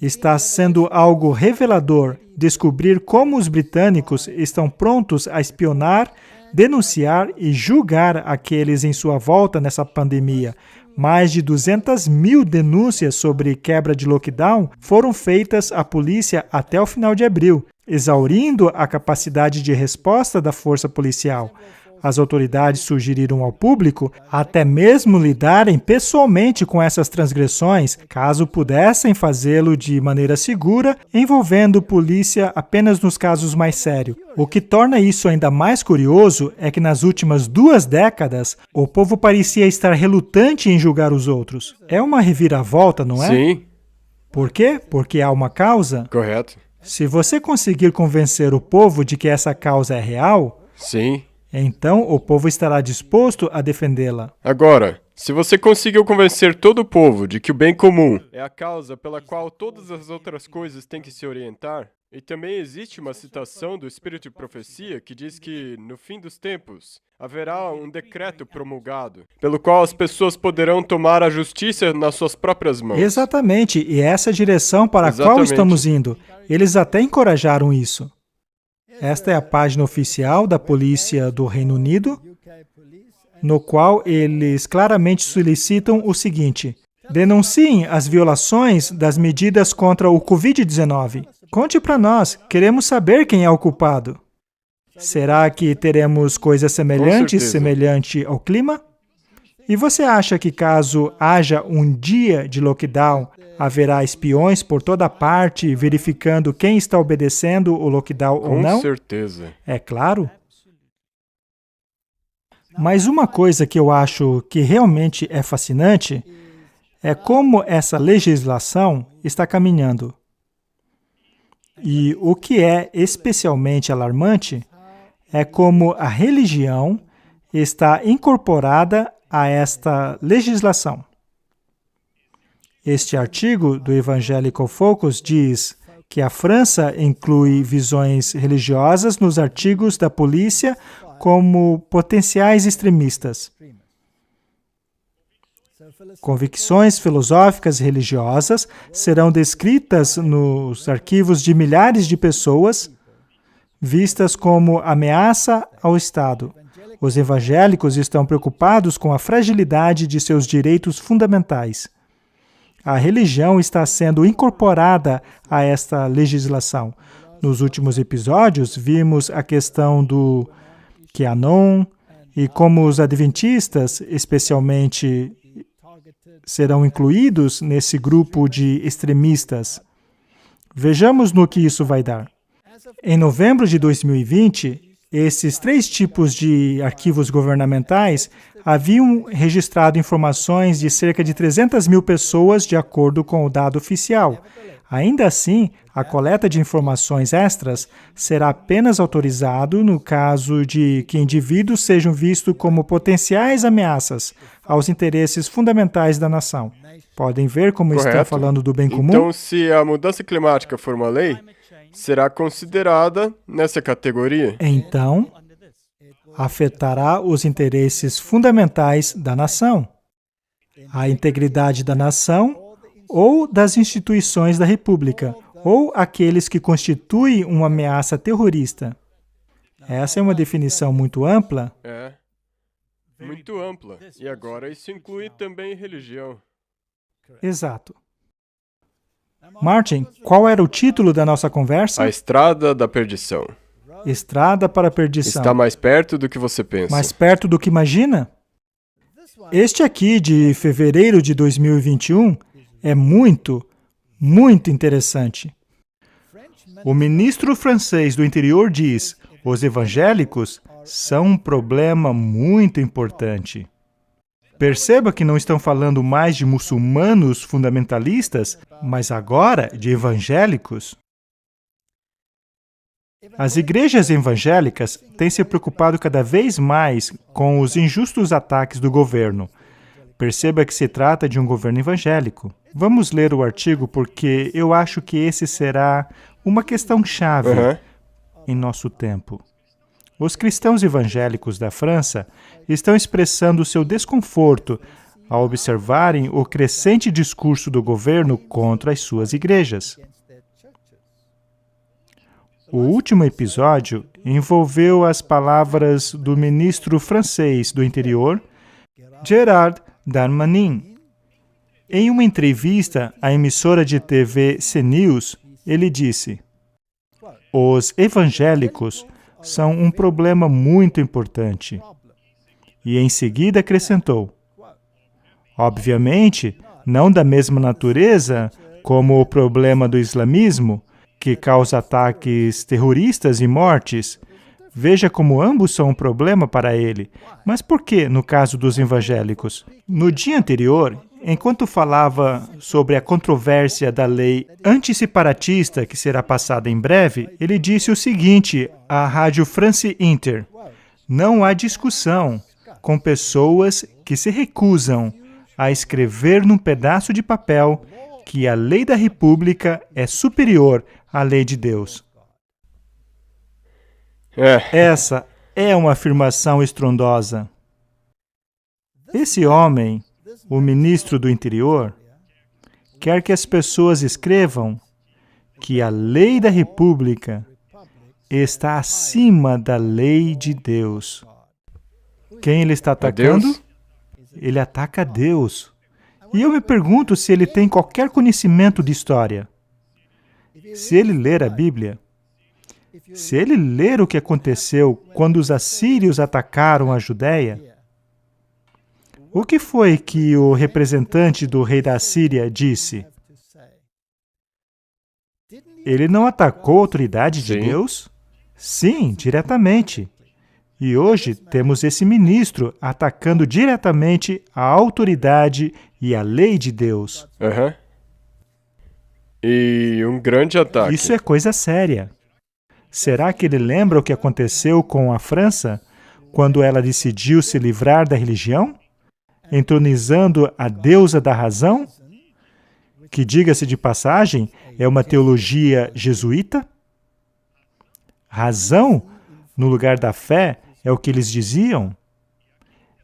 Está sendo algo revelador descobrir como os britânicos estão prontos a espionar, denunciar e julgar aqueles em sua volta nessa pandemia. Mais de 200.000 denúncias sobre quebra de lockdown foram feitas à polícia até o final de abril, exaurindo a capacidade de resposta da força policial. As autoridades sugeriram ao público até mesmo lidarem pessoalmente com essas transgressões, caso pudessem fazê-lo de maneira segura, envolvendo polícia apenas nos casos mais sérios. O que torna isso ainda mais curioso é que nas últimas 2 décadas, o povo parecia estar relutante em julgar os outros. É uma reviravolta, não é? Sim, Por quê? Porque há uma causa. correto. Se você conseguir convencer o povo de que essa causa é real, Sim. então o povo estará disposto a defendê-la. Agora, se você conseguiu convencer todo o povo de que o bem comum é a causa pela qual todas as outras coisas têm que se orientar, e também existe uma citação do Espírito de Profecia que diz que, no fim dos tempos, haverá um decreto promulgado, pelo qual as pessoas poderão tomar a justiça nas suas próprias mãos. Exatamente, e essa é a direção para a qual Exatamente. estamos indo. Eles até encorajaram isso. Esta é a página oficial da polícia do Reino Unido, no qual eles claramente solicitam o seguinte: denunciem as violações das medidas contra o Covid-19. Conte para nós, queremos saber quem é o culpado. Será que teremos coisas semelhantes, certeza. semelhante ao clima? E você acha que caso haja um dia de lockdown, haverá espiões por toda parte verificando quem está obedecendo o lockdown ou Com não? certeza. É claro. Mas uma coisa que eu acho que realmente é fascinante é como essa legislação está caminhando. E o que é especialmente alarmante é como a religião está incorporada a esta legislação. Este artigo do Evangelical Focus diz que a França inclui visões religiosas nos artigos da polícia como potenciais extremistas. Convicções filosóficas e religiosas serão descritas nos arquivos de milhares de pessoas, vistas como ameaça ao Estado. Os evangélicos estão preocupados com a fragilidade de seus direitos fundamentais. A religião está sendo incorporada a esta legislação. Nos últimos episódios, vimos a questão do QAnon e como os adventistas, especialmente, serão incluídos nesse grupo de extremistas. Vejamos no que isso vai dar. Em novembro de 2020, esses 3 tipos de arquivos governamentais haviam registrado informações de cerca de 300.000 pessoas de acordo com o dado oficial. Ainda assim, a coleta de informações extras será apenas autorizado no caso de que indivíduos sejam vistos como potenciais ameaças aos interesses fundamentais da nação. Podem ver como estão Correto. falando do bem comum? Então, se a mudança climática for uma lei, será considerada nessa categoria? Então, afetará os interesses fundamentais da nação, a integridade da nação ou das instituições da República, ou aqueles que constituem uma ameaça terrorista. Essa é uma definição muito ampla. É. Muito ampla. E agora isso inclui também religião. Exato. Martin, qual era o título da nossa conversa? A Estrada da Perdição. Estrada para a perdição. Está mais perto do que você pensa. Mais perto do que imagina? Este aqui, de fevereiro de 2021, é muito interessante. O ministro francês do interior diz: os evangélicos são um problema muito importante. Perceba que não estão falando mais de muçulmanos fundamentalistas, mas agora de evangélicos. As igrejas evangélicas têm se preocupado cada vez mais com os injustos ataques do governo. Perceba que se trata de um governo evangélico. Vamos ler o artigo porque eu acho que esse será uma questão-chave em nosso tempo. Os cristãos evangélicos da França estão expressando seu desconforto ao observarem o crescente discurso do governo contra as suas igrejas. O último episódio envolveu as palavras do ministro francês do interior, Gérald Darmanin. Em uma entrevista à emissora de TV CNews, ele disse: os evangélicos são um problema muito importante. E em seguida acrescentou: obviamente, não da mesma natureza como o problema do islamismo, que causa ataques terroristas e mortes. Veja como ambos são um problema para ele. Mas por que, no caso dos evangélicos? No dia anterior, enquanto falava sobre a controvérsia da lei antisseparatista que será passada em breve, ele disse o seguinte à rádio France Inter: não há discussão com pessoas que se recusam a escrever num pedaço de papel que a lei da República é superior à lei de Deus. Essa é uma afirmação estrondosa. Esse homem, o ministro do interior, quer que as pessoas escrevam que a lei da República está acima da lei de Deus. Quem ele está atacando? Ele ataca a Deus. E eu me pergunto se ele tem qualquer conhecimento de história. Se ele ler a Bíblia, se ele ler o que aconteceu quando os assírios atacaram a Judéia, o que foi que o representante do rei da Assíria disse? Ele não atacou a autoridade de Deus? Sim, diretamente. E hoje temos esse ministro atacando diretamente a autoridade e a lei de Deus. E um grande ataque. Isso é coisa séria. Será que ele lembra o que aconteceu com a França quando ela decidiu se livrar da religião? Entronizando a deusa da razão? Que, diga-se de passagem, é uma teologia jesuíta? Razão, no lugar da fé, é o que eles diziam.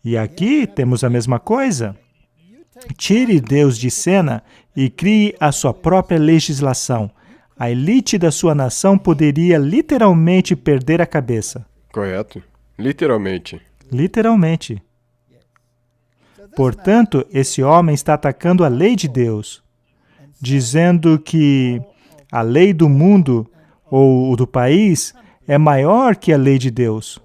E aqui temos a mesma coisa. Tire Deus de cena e crie a sua própria legislação. A elite da sua nação poderia literalmente perder a cabeça. Correto. Literalmente. Literalmente. Portanto, esse homem está atacando a lei de Deus, dizendo que a lei do mundo ou do país é maior que a lei de Deus.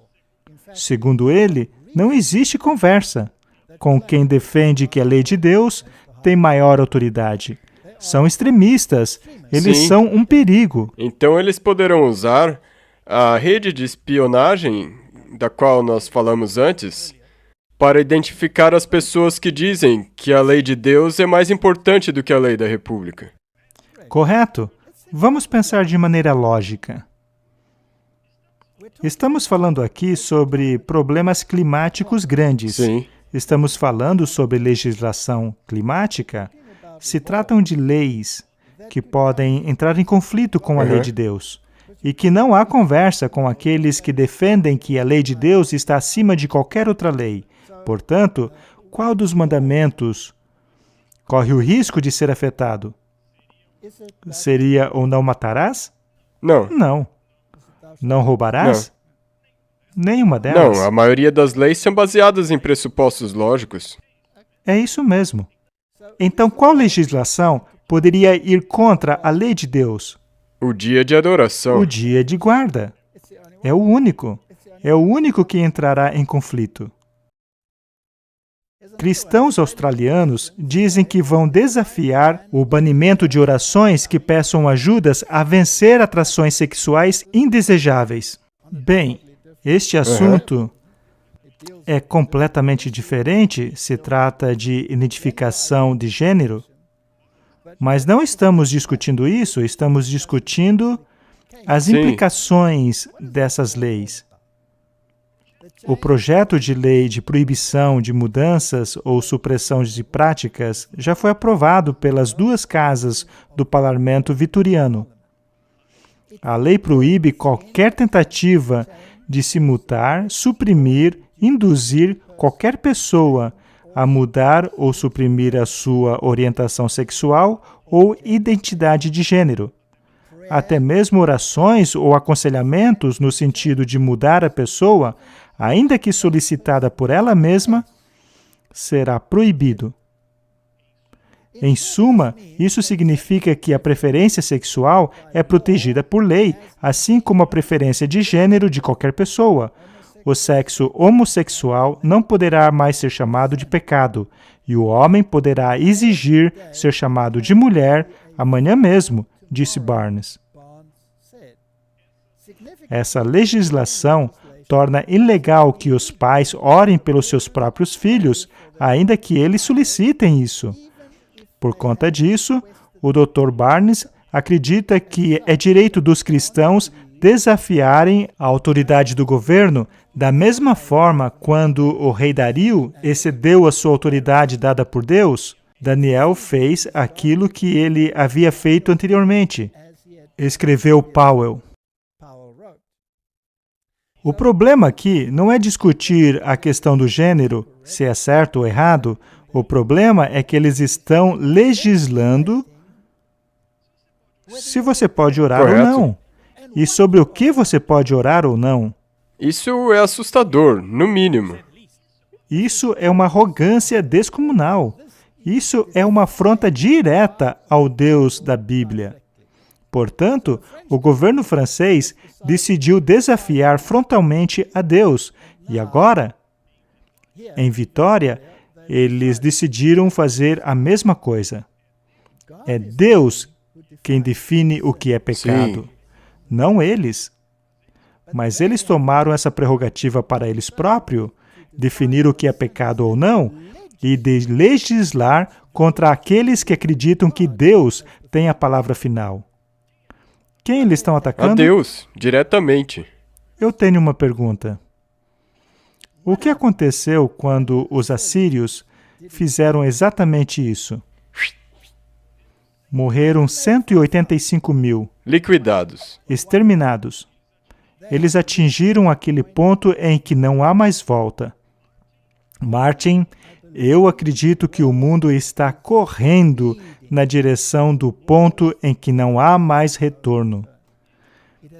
Segundo ele, não existe conversa com quem defende que a lei de Deus tem maior autoridade. São extremistas. Eles são um perigo. Então eles poderão usar a rede de espionagem da qual nós falamos antes para identificar as pessoas que dizem que a lei de Deus é mais importante do que a lei da República. Correto. Vamos pensar de maneira lógica. Estamos falando aqui sobre problemas climáticos grandes. Sim. Estamos falando sobre legislação climática. Se tratam de leis que podem entrar em conflito com a lei de Deus e que não há conversa com aqueles que defendem que a lei de Deus está acima de qualquer outra lei. Portanto, qual dos mandamentos corre o risco de ser afetado? Seria o não matarás? Não. Não. Não roubarás? Nenhuma delas. Não, a maioria das leis são baseadas em pressupostos lógicos. É isso mesmo. Então, qual legislação poderia ir contra a lei de Deus? O dia de adoração. O dia de guarda. É o único. É o único que entrará em conflito. Cristãos australianos dizem que vão desafiar o banimento de orações que peçam ajudas a vencer atrações sexuais indesejáveis. Bem, este assunto é completamente diferente, se trata de identificação de gênero, mas não estamos discutindo isso, estamos discutindo as implicações dessas leis. O projeto de lei de proibição de mudanças ou supressão de práticas já foi aprovado pelas duas casas do parlamento vitoriano. A lei proíbe qualquer tentativa de se mutar, suprimir, induzir qualquer pessoa a mudar ou suprimir a sua orientação sexual ou identidade de gênero. Até mesmo orações ou aconselhamentos no sentido de mudar a pessoa, ainda que solicitada por ela mesma, será proibido. Em suma, isso significa que a preferência sexual é protegida por lei, assim como a preferência de gênero de qualquer pessoa. O sexo homossexual não poderá mais ser chamado de pecado, e o homem poderá exigir ser chamado de mulher amanhã mesmo, disse Barnes. Essa legislação torna ilegal que os pais orem pelos seus próprios filhos, ainda que eles solicitem isso. Por conta disso, o Dr. Barnes acredita que é direito dos cristãos desafiarem a autoridade do governo da mesma forma quando o rei Dario excedeu a sua autoridade dada por Deus. Daniel fez aquilo que ele havia feito anteriormente, escreveu Powell. O problema aqui não é discutir a questão do gênero, se é certo ou errado. O problema é que eles estão legislando se você pode orar ou não, e sobre o que você pode orar ou não. Isso é assustador, no mínimo. Isso é uma arrogância descomunal. Isso é uma afronta direta ao Deus da Bíblia. Portanto, o governo francês decidiu desafiar frontalmente a Deus. E agora, em Vitória, eles decidiram fazer a mesma coisa. É Deus quem define o que é pecado, não eles. Mas eles tomaram essa prerrogativa para eles próprios, definir o que é pecado ou não, e de legislar contra aqueles que acreditam que Deus tem a palavra final. Quem eles estão atacando? A Deus, diretamente. Eu tenho uma pergunta. O que aconteceu quando os assírios fizeram exatamente isso? Morreram 185 mil. Liquidados. Exterminados. Eles atingiram aquele ponto em que não há mais volta. Martin, eu acredito que o mundo está correndo na direção do ponto em que não há mais retorno.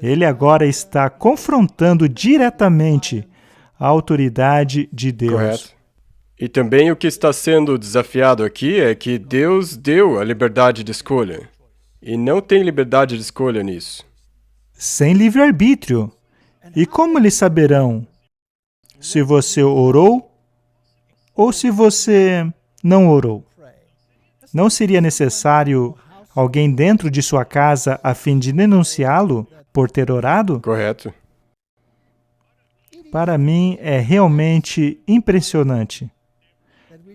Ele agora está confrontando diretamente a autoridade de Deus. Correto. E também o que está sendo desafiado aqui é que Deus deu a liberdade de escolha. E não tem liberdade de escolha nisso. Sem livre-arbítrio. E como eles saberão se você orou ou se você não orou? Não seria necessário alguém dentro de sua casa a fim de denunciá-lo por ter orado? Correto. Para mim, é realmente impressionante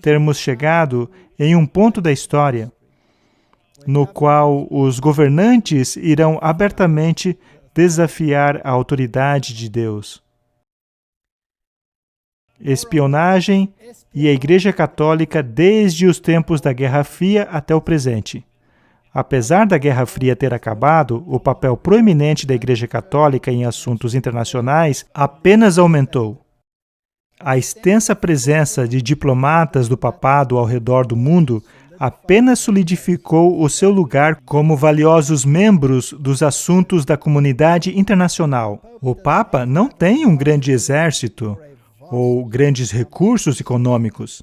termos chegado em um ponto da história no qual os governantes irão abertamente desafiar a autoridade de Deus. Espionagem e a Igreja Católica desde os tempos da Guerra Fria até o presente. Apesar da Guerra Fria ter acabado, o papel proeminente da Igreja Católica em assuntos internacionais apenas aumentou. A extensa presença de diplomatas do papado ao redor do mundo apenas solidificou o seu lugar como valiosos membros dos assuntos da comunidade internacional. O Papa não tem um grande exército ou grandes recursos econômicos.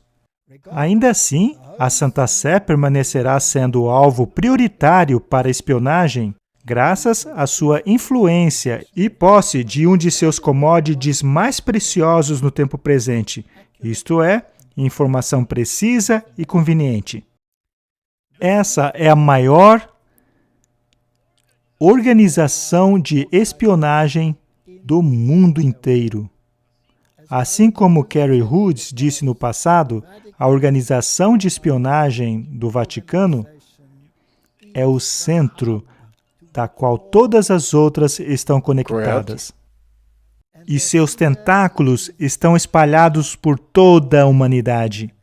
Ainda assim, a Santa Sé permanecerá sendo o alvo prioritário para a espionagem graças à sua influência e posse de um de seus commodities mais preciosos no tempo presente, isto é, informação precisa e conveniente. Essa é a maior organização de espionagem do mundo inteiro. Assim como Cary Hughes disse no passado, a organização de espionagem do Vaticano é o centro da qual todas as outras estão conectadas. E seus tentáculos estão espalhados por toda a humanidade.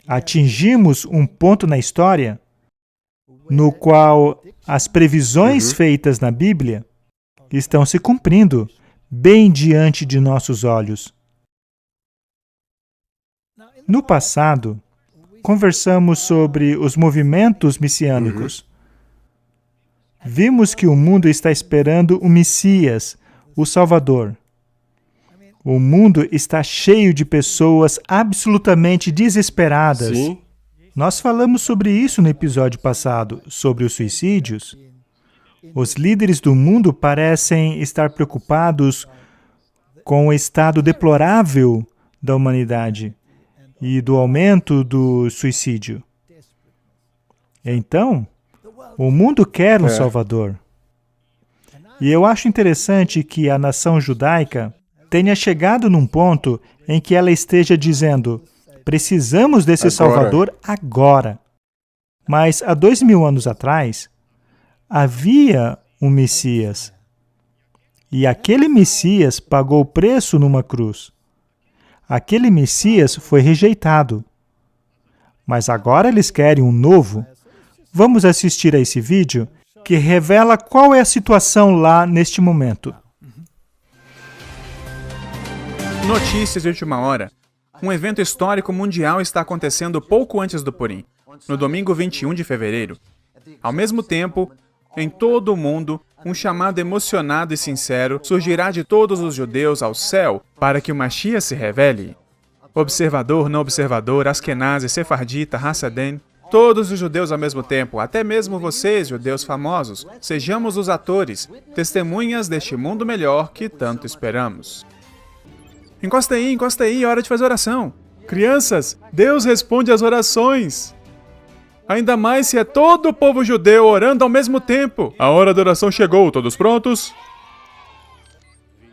Atingimos um ponto na história no qual as previsões feitas na Bíblia estão se cumprindo bem diante de nossos olhos. No passado, conversamos sobre os movimentos messiânicos. Vimos que o mundo está esperando o Messias, o Salvador. O mundo está cheio de pessoas absolutamente desesperadas. Sim. Nós falamos sobre isso no episódio passado, sobre os suicídios. Os líderes do mundo parecem estar preocupados com o estado deplorável da humanidade e do aumento do suicídio. Então, o mundo quer um Salvador. E eu acho interessante que a nação judaica tenha chegado num ponto em que ela esteja dizendo: precisamos desse Salvador agora. Mas há 2000 anos atrás, havia um Messias. E aquele Messias pagou o preço numa cruz. Aquele Messias foi rejeitado. Mas agora eles querem um novo. Vamos assistir a esse vídeo que revela qual é a situação lá neste momento. Notícias de última hora. Um evento histórico mundial está acontecendo pouco antes do Purim, no domingo 21 de fevereiro. Ao mesmo tempo, em todo o mundo, um chamado emocionado e sincero surgirá de todos os judeus ao céu para que o Mashiach se revele. Observador, não observador, askenazi, sefardita, hassaden, todos os judeus ao mesmo tempo, até mesmo vocês, judeus famosos, sejamos os atores, testemunhas deste mundo melhor que tanto esperamos. Encosta aí, é hora de fazer oração. Crianças, Deus responde às orações. Ainda mais se é todo o povo judeu orando ao mesmo tempo. A hora da oração chegou, todos prontos?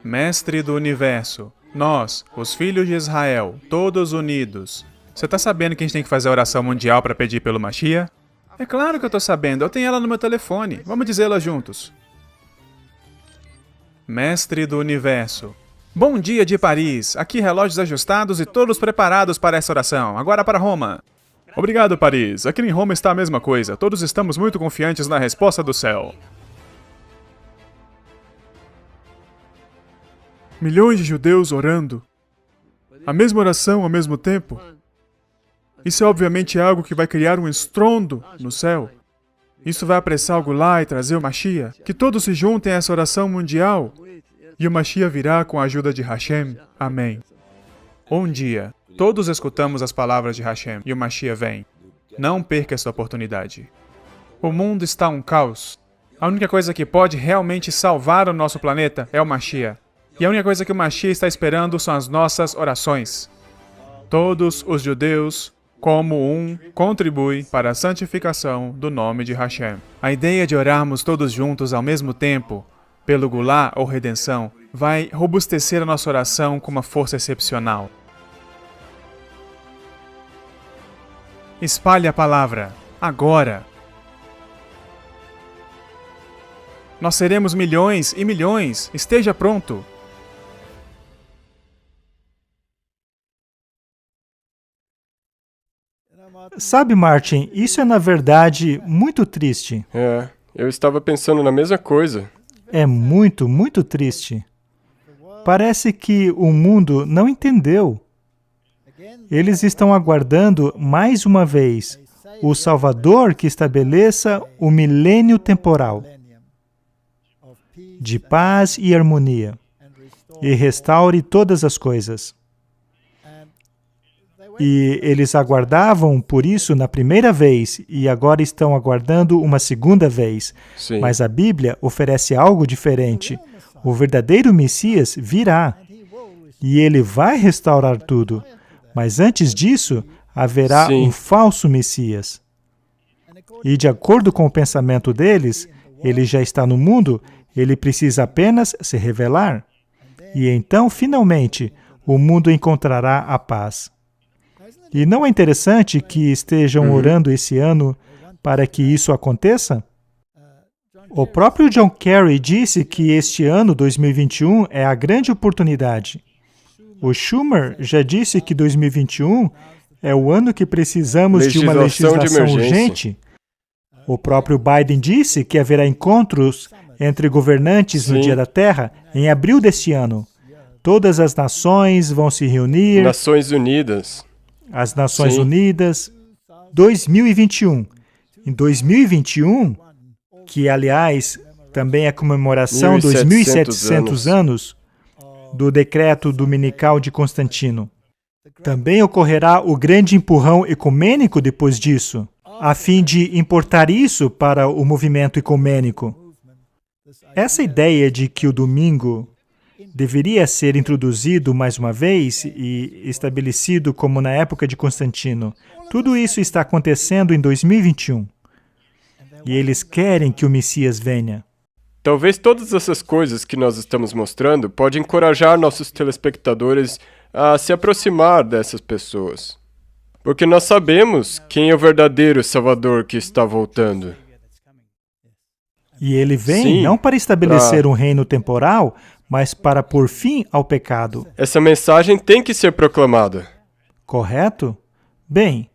Mestre do Universo, nós, os filhos de Israel, todos unidos. Você tá sabendo que a gente tem que fazer a oração mundial para pedir pelo Mashiach? É claro que eu tô sabendo, eu tenho ela no meu telefone. Vamos dizê-la juntos. Mestre do Universo. Bom dia de Paris, aqui relógios ajustados e todos preparados para essa oração. Agora para Roma. Obrigado, Paris. Aqui em Roma está a mesma coisa. Todos estamos muito confiantes na resposta do céu. Milhões de judeus orando. A mesma oração ao mesmo tempo. Isso é obviamente algo que vai criar um estrondo no céu. Isso vai apressar algo lá e trazer o Mashiach. Que todos se juntem a essa oração mundial. E o Mashiach virá com a ajuda de Hashem. Amém. Um dia, todos escutamos as palavras de Hashem e o Mashiach vem. Não perca essa oportunidade. O mundo está um caos. A única coisa que pode realmente salvar o nosso planeta é o Mashiach. E a única coisa que o Mashiach está esperando são as nossas orações. Todos os judeus, como um, contribuem para a santificação do nome de Hashem. A ideia de orarmos todos juntos ao mesmo tempo, pelo Gulá ou redenção, vai robustecer a nossa oração com uma força excepcional. Espalhe a palavra, agora. Nós seremos milhões e milhões, esteja pronto. Sabe, Martin, isso é na verdade muito triste. Eu estava pensando na mesma coisa. É muito, muito triste. Parece que o mundo não entendeu. Eles estão aguardando, mais uma vez, o Salvador que estabeleça o milênio temporal de paz e harmonia e restaure todas as coisas. E eles aguardavam por isso na primeira vez e agora estão aguardando uma segunda vez. Sim. Mas a Bíblia oferece algo diferente. O verdadeiro Messias virá e ele vai restaurar tudo. Mas antes disso, haverá Sim. um falso Messias. E de acordo com o pensamento deles, ele já está no mundo, ele precisa apenas se revelar. E então, finalmente, o mundo encontrará a paz. E não é interessante que estejam orando esse ano para que isso aconteça? O próprio John Kerry disse que este ano, 2021, é a grande oportunidade. O Schumer já disse que 2021 é o ano que precisamos de uma Legislação de legislação emergência. urgente. O próprio Biden disse que haverá encontros entre governantes no Sim. Dia da Terra em abril deste ano. Todas as nações vão se reunir, Nações Unidas. as Nações Sim. Unidas, 2021. Em 2021, que aliás também é a comemoração dos 1700 anos do decreto dominical de Constantino. Também ocorrerá o grande empurrão ecumênico depois disso, a fim de importar isso para o movimento ecumênico. Essa ideia de que o domingo deveria ser introduzido mais uma vez e estabelecido como na época de Constantino, tudo isso está acontecendo em 2021. E eles querem que o Messias venha. Talvez todas essas coisas que nós estamos mostrando podem encorajar nossos telespectadores a se aproximar dessas pessoas. Porque nós sabemos quem é o verdadeiro Salvador que está voltando. E ele vem Sim, não para estabelecer um reino temporal, mas para pôr fim ao pecado. Essa mensagem tem que ser proclamada. Correto? Bem,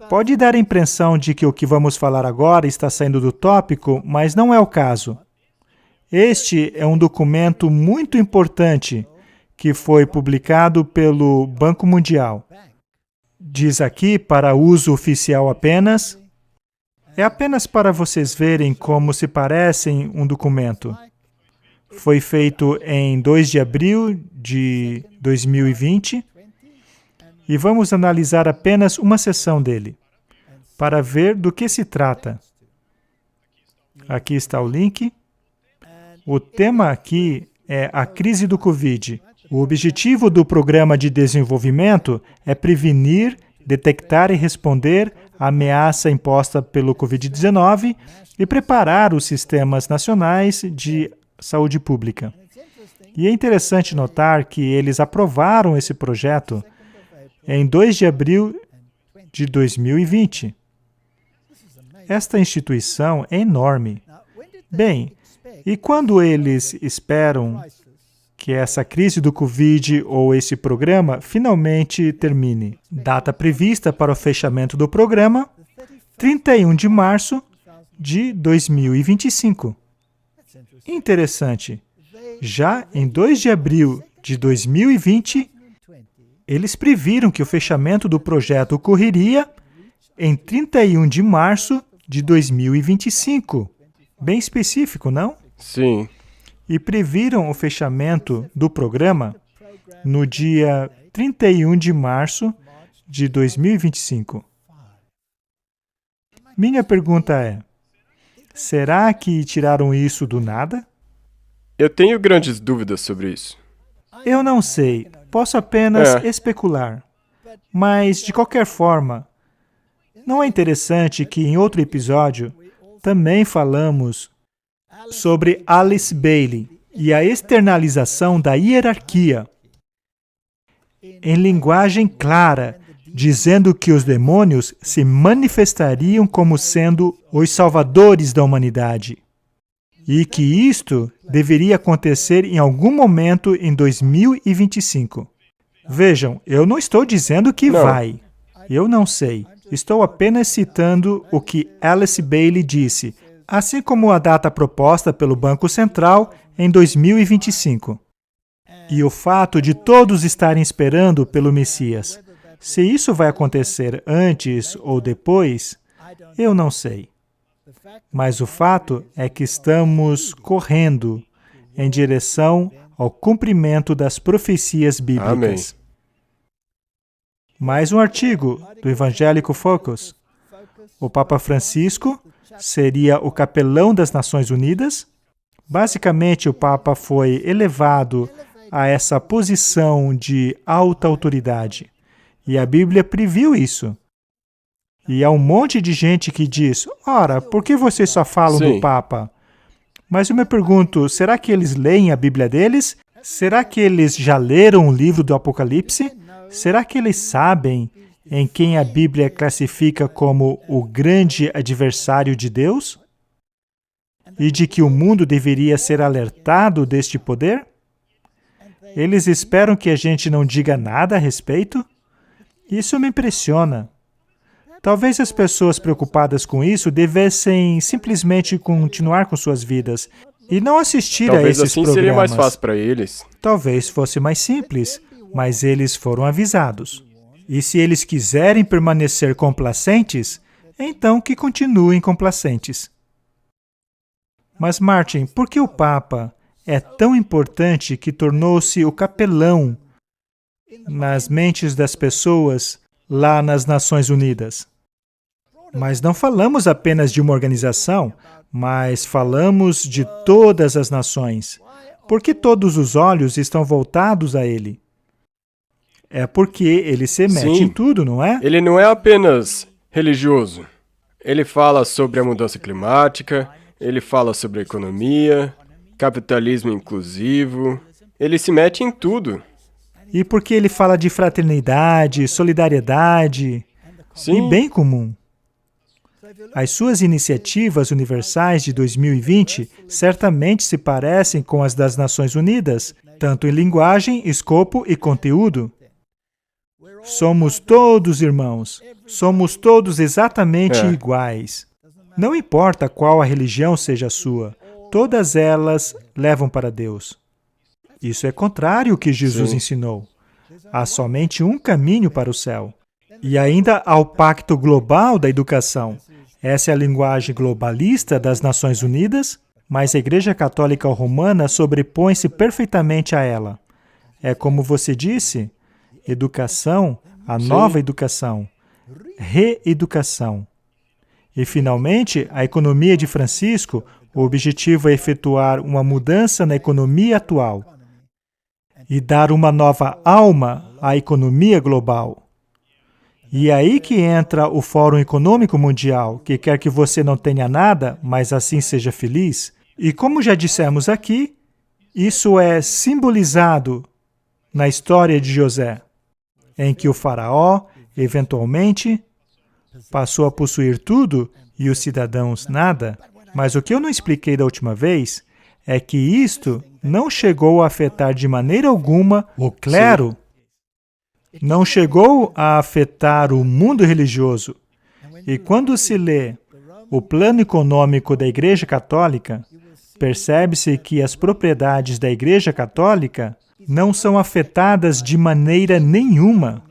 pode dar a impressão de que o que vamos falar agora está saindo do tópico, mas não é o caso. Este é um documento muito importante que foi publicado pelo Banco Mundial. Diz aqui para uso oficial apenas. É apenas para vocês verem como se parecem um documento. Foi feito em 2 de abril de 2020 e vamos analisar apenas uma seção dele, para ver do que se trata. Aqui está o link. O tema aqui é a crise do Covid. O objetivo do Programa de Desenvolvimento é prevenir, detectar e responder à ameaça imposta pelo Covid-19 e preparar os sistemas nacionais de saúde pública. E é interessante notar que eles aprovaram esse projeto em 2 de abril de 2020. Esta instituição é enorme. Bem, e quando eles esperam que essa crise do Covid ou esse programa finalmente termine? Data prevista para o fechamento do programa, 31 de março de 2025. Interessante. Já em 2 de abril de 2020, eles previram que o fechamento do projeto ocorreria em 31 de março de 2025. Bem específico, não? Sim. E previram o fechamento do programa no dia 31 de março de 2025. Minha pergunta é, será que tiraram isso do nada? Eu tenho grandes dúvidas sobre isso. Eu não sei, posso apenas especular. Mas, de qualquer forma, não é interessante que em outro episódio também falamos sobre Alice Bailey e a externalização da hierarquia em linguagem clara, dizendo que os demônios se manifestariam como sendo os salvadores da humanidade e que isto deveria acontecer em algum momento em 2025. Vejam, eu não estou dizendo que vai. Eu não sei. Estou apenas citando o que Alice Bailey disse, assim como a data proposta pelo Banco Central em 2025. E o fato de todos estarem esperando pelo Messias. Se isso vai acontecer antes ou depois, eu não sei. Mas o fato é que estamos correndo em direção ao cumprimento das profecias bíblicas. Amém. Mais um artigo do Evangélico Focus. O Papa Francisco seria o capelão das Nações Unidas. Basicamente, o Papa foi elevado a essa posição de alta autoridade. E a Bíblia previu isso. E há um monte de gente que diz, ora, por que vocês só falam Sim. do Papa? Mas eu me pergunto, será que eles leem a Bíblia deles? Será que eles já leram o livro do Apocalipse? Será que eles sabem em quem a Bíblia classifica como o grande adversário de Deus? E de que o mundo deveria ser alertado deste poder? Eles esperam que a gente não diga nada a respeito? Isso me impressiona. Talvez as pessoas preocupadas com isso devessem simplesmente continuar com suas vidas e não assistir a Talvez esses assim programas. seria mais fácil para eles. Talvez fosse mais simples, mas eles foram avisados. E se eles quiserem permanecer complacentes, então que continuem complacentes. Mas, Martin, por que o Papa é tão importante que tornou-se o capelão nas mentes das pessoas lá nas Nações Unidas? Mas não falamos apenas de uma organização, mas falamos de todas as nações. Porque todos os olhos estão voltados a ele. É porque ele se mete Sim. em tudo, não é? Ele não é apenas religioso. Ele fala sobre a mudança climática, ele fala sobre a economia, capitalismo inclusivo. Ele se mete em tudo. E porque ele fala de fraternidade, solidariedade Sim. e bem comum. As suas iniciativas universais de 2020 certamente se parecem com as das Nações Unidas, tanto em linguagem, escopo e conteúdo. Somos todos irmãos. Somos todos exatamente iguais. Não importa qual a religião seja a sua, todas elas levam para Deus. Isso é contrário ao que Jesus Sim. ensinou. Há somente um caminho para o céu. E ainda há o Pacto Global da Educação. Essa é a linguagem globalista das Nações Unidas, mas a Igreja Católica Romana sobrepõe-se perfeitamente a ela. É como você disse, educação, a nova educação, reeducação. E, finalmente, a economia de Francisco, o objetivo é efetuar uma mudança na economia atual e dar uma nova alma à economia global. E é aí que entra o Fórum Econômico Mundial, que quer que você não tenha nada, mas assim seja feliz. E como já dissemos aqui, isso é simbolizado na história de José, em que o faraó, eventualmente, passou a possuir tudo e os cidadãos nada. Mas o que eu não expliquei da última vez é que isto não chegou a afetar de maneira alguma o clero. Não chegou a afetar o mundo religioso. E quando se lê o plano econômico da Igreja Católica, percebe-se que as propriedades da Igreja Católica não são afetadas de maneira nenhuma.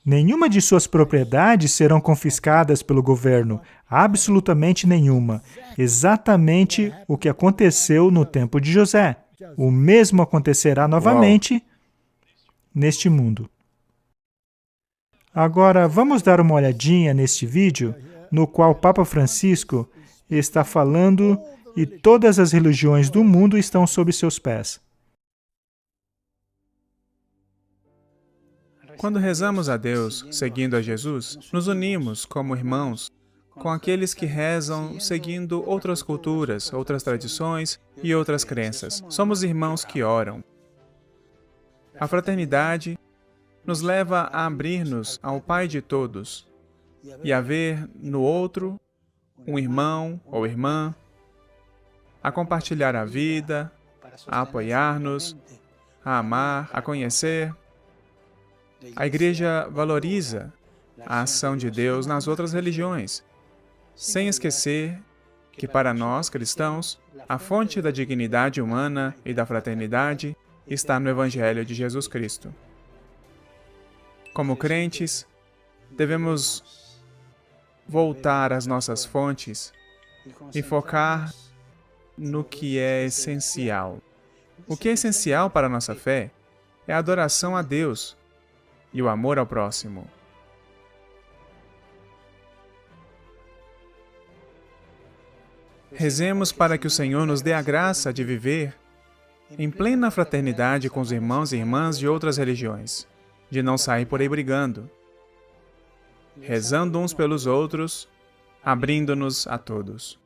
Nenhuma de suas propriedades serão confiscadas pelo governo, absolutamente nenhuma. Exatamente o que aconteceu no tempo de José. O mesmo acontecerá novamente neste mundo. Agora, vamos dar uma olhadinha neste vídeo, no qual o Papa Francisco está falando e todas as religiões do mundo estão sob seus pés. Quando rezamos a Deus, seguindo a Jesus, nos unimos como irmãos com aqueles que rezam seguindo outras culturas, outras tradições e outras crenças. Somos irmãos que oram. A fraternidade nos leva a abrir-nos ao Pai de todos e a ver no outro um irmão ou irmã, a compartilhar a vida, a apoiar-nos, a amar, a conhecer. A Igreja valoriza a ação de Deus nas outras religiões, sem esquecer que para nós, cristãos, a fonte da dignidade humana e da fraternidade está no Evangelho de Jesus Cristo. Como crentes, devemos voltar às nossas fontes e focar no que é essencial. O que é essencial para a nossa fé é a adoração a Deus e o amor ao próximo. Rezemos para que o Senhor nos dê a graça de viver em plena fraternidade com os irmãos e irmãs de outras religiões, de não sair por aí brigando, rezando uns pelos outros, abrindo-nos a todos.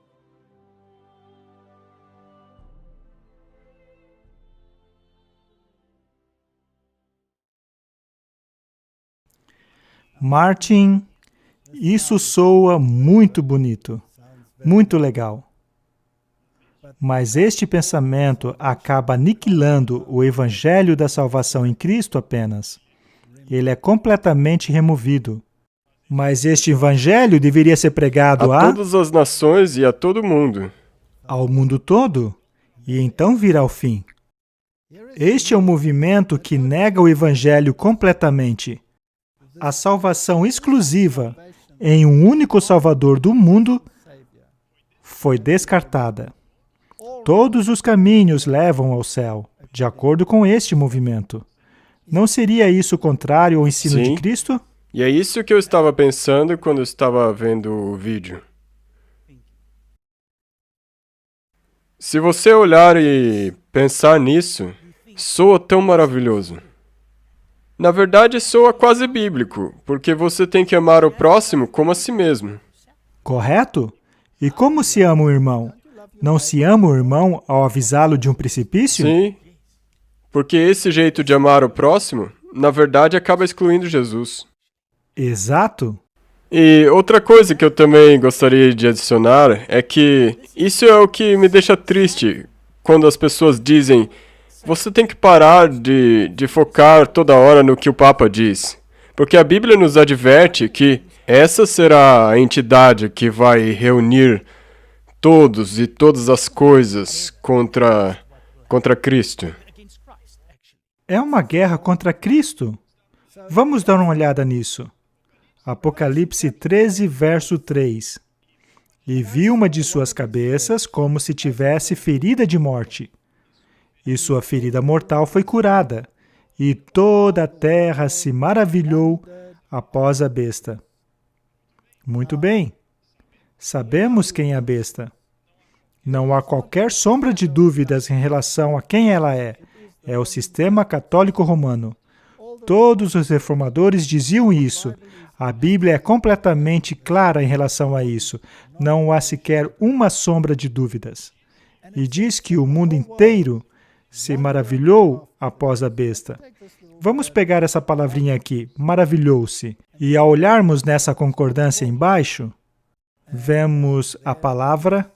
Martin, isso soa muito bonito, muito legal. Mas este pensamento acaba aniquilando o Evangelho da salvação em Cristo apenas. Ele é completamente removido. Mas este Evangelho deveria ser pregado a todas as nações e a todo mundo. Ao mundo todo, e então virá o fim. Este é um movimento que nega o Evangelho completamente. A salvação exclusiva em um único Salvador do mundo foi descartada. Todos os caminhos levam ao céu, de acordo com este movimento. Não seria isso contrário ao ensino de Cristo? E é isso que eu estava pensando quando eu estava vendo o vídeo. Se você olhar e pensar nisso, soa tão maravilhoso. Na verdade, soa quase bíblico, porque você tem que amar o próximo como a si mesmo. Correto? E como se ama o irmão? Não se ama o irmão ao avisá-lo de um precipício? Sim, porque esse jeito de amar o próximo, na verdade, acaba excluindo Jesus. Exato. E outra coisa que eu também gostaria de adicionar é que isso é o que me deixa triste quando as pessoas dizem: você tem que parar de focar toda hora no que o Papa diz. Porque a Bíblia nos adverte que essa será a entidade que vai reunir todos e todas as coisas contra Cristo. É uma guerra contra Cristo? Vamos dar uma olhada nisso. Apocalipse 13, verso 3. E vi uma de suas cabeças como se tivesse ferida de morte. E sua ferida mortal foi curada, e toda a terra se maravilhou após a besta. Muito bem. Sabemos quem é a besta. Não há qualquer sombra de dúvidas em relação a quem ela é. É o sistema católico romano. Todos os reformadores diziam isso. A Bíblia é completamente clara em relação a isso. Não há sequer uma sombra de dúvidas. E diz que o mundo inteiro se maravilhou após a besta. Vamos pegar essa palavrinha aqui, maravilhou-se. E ao olharmos nessa concordância embaixo, vemos a palavra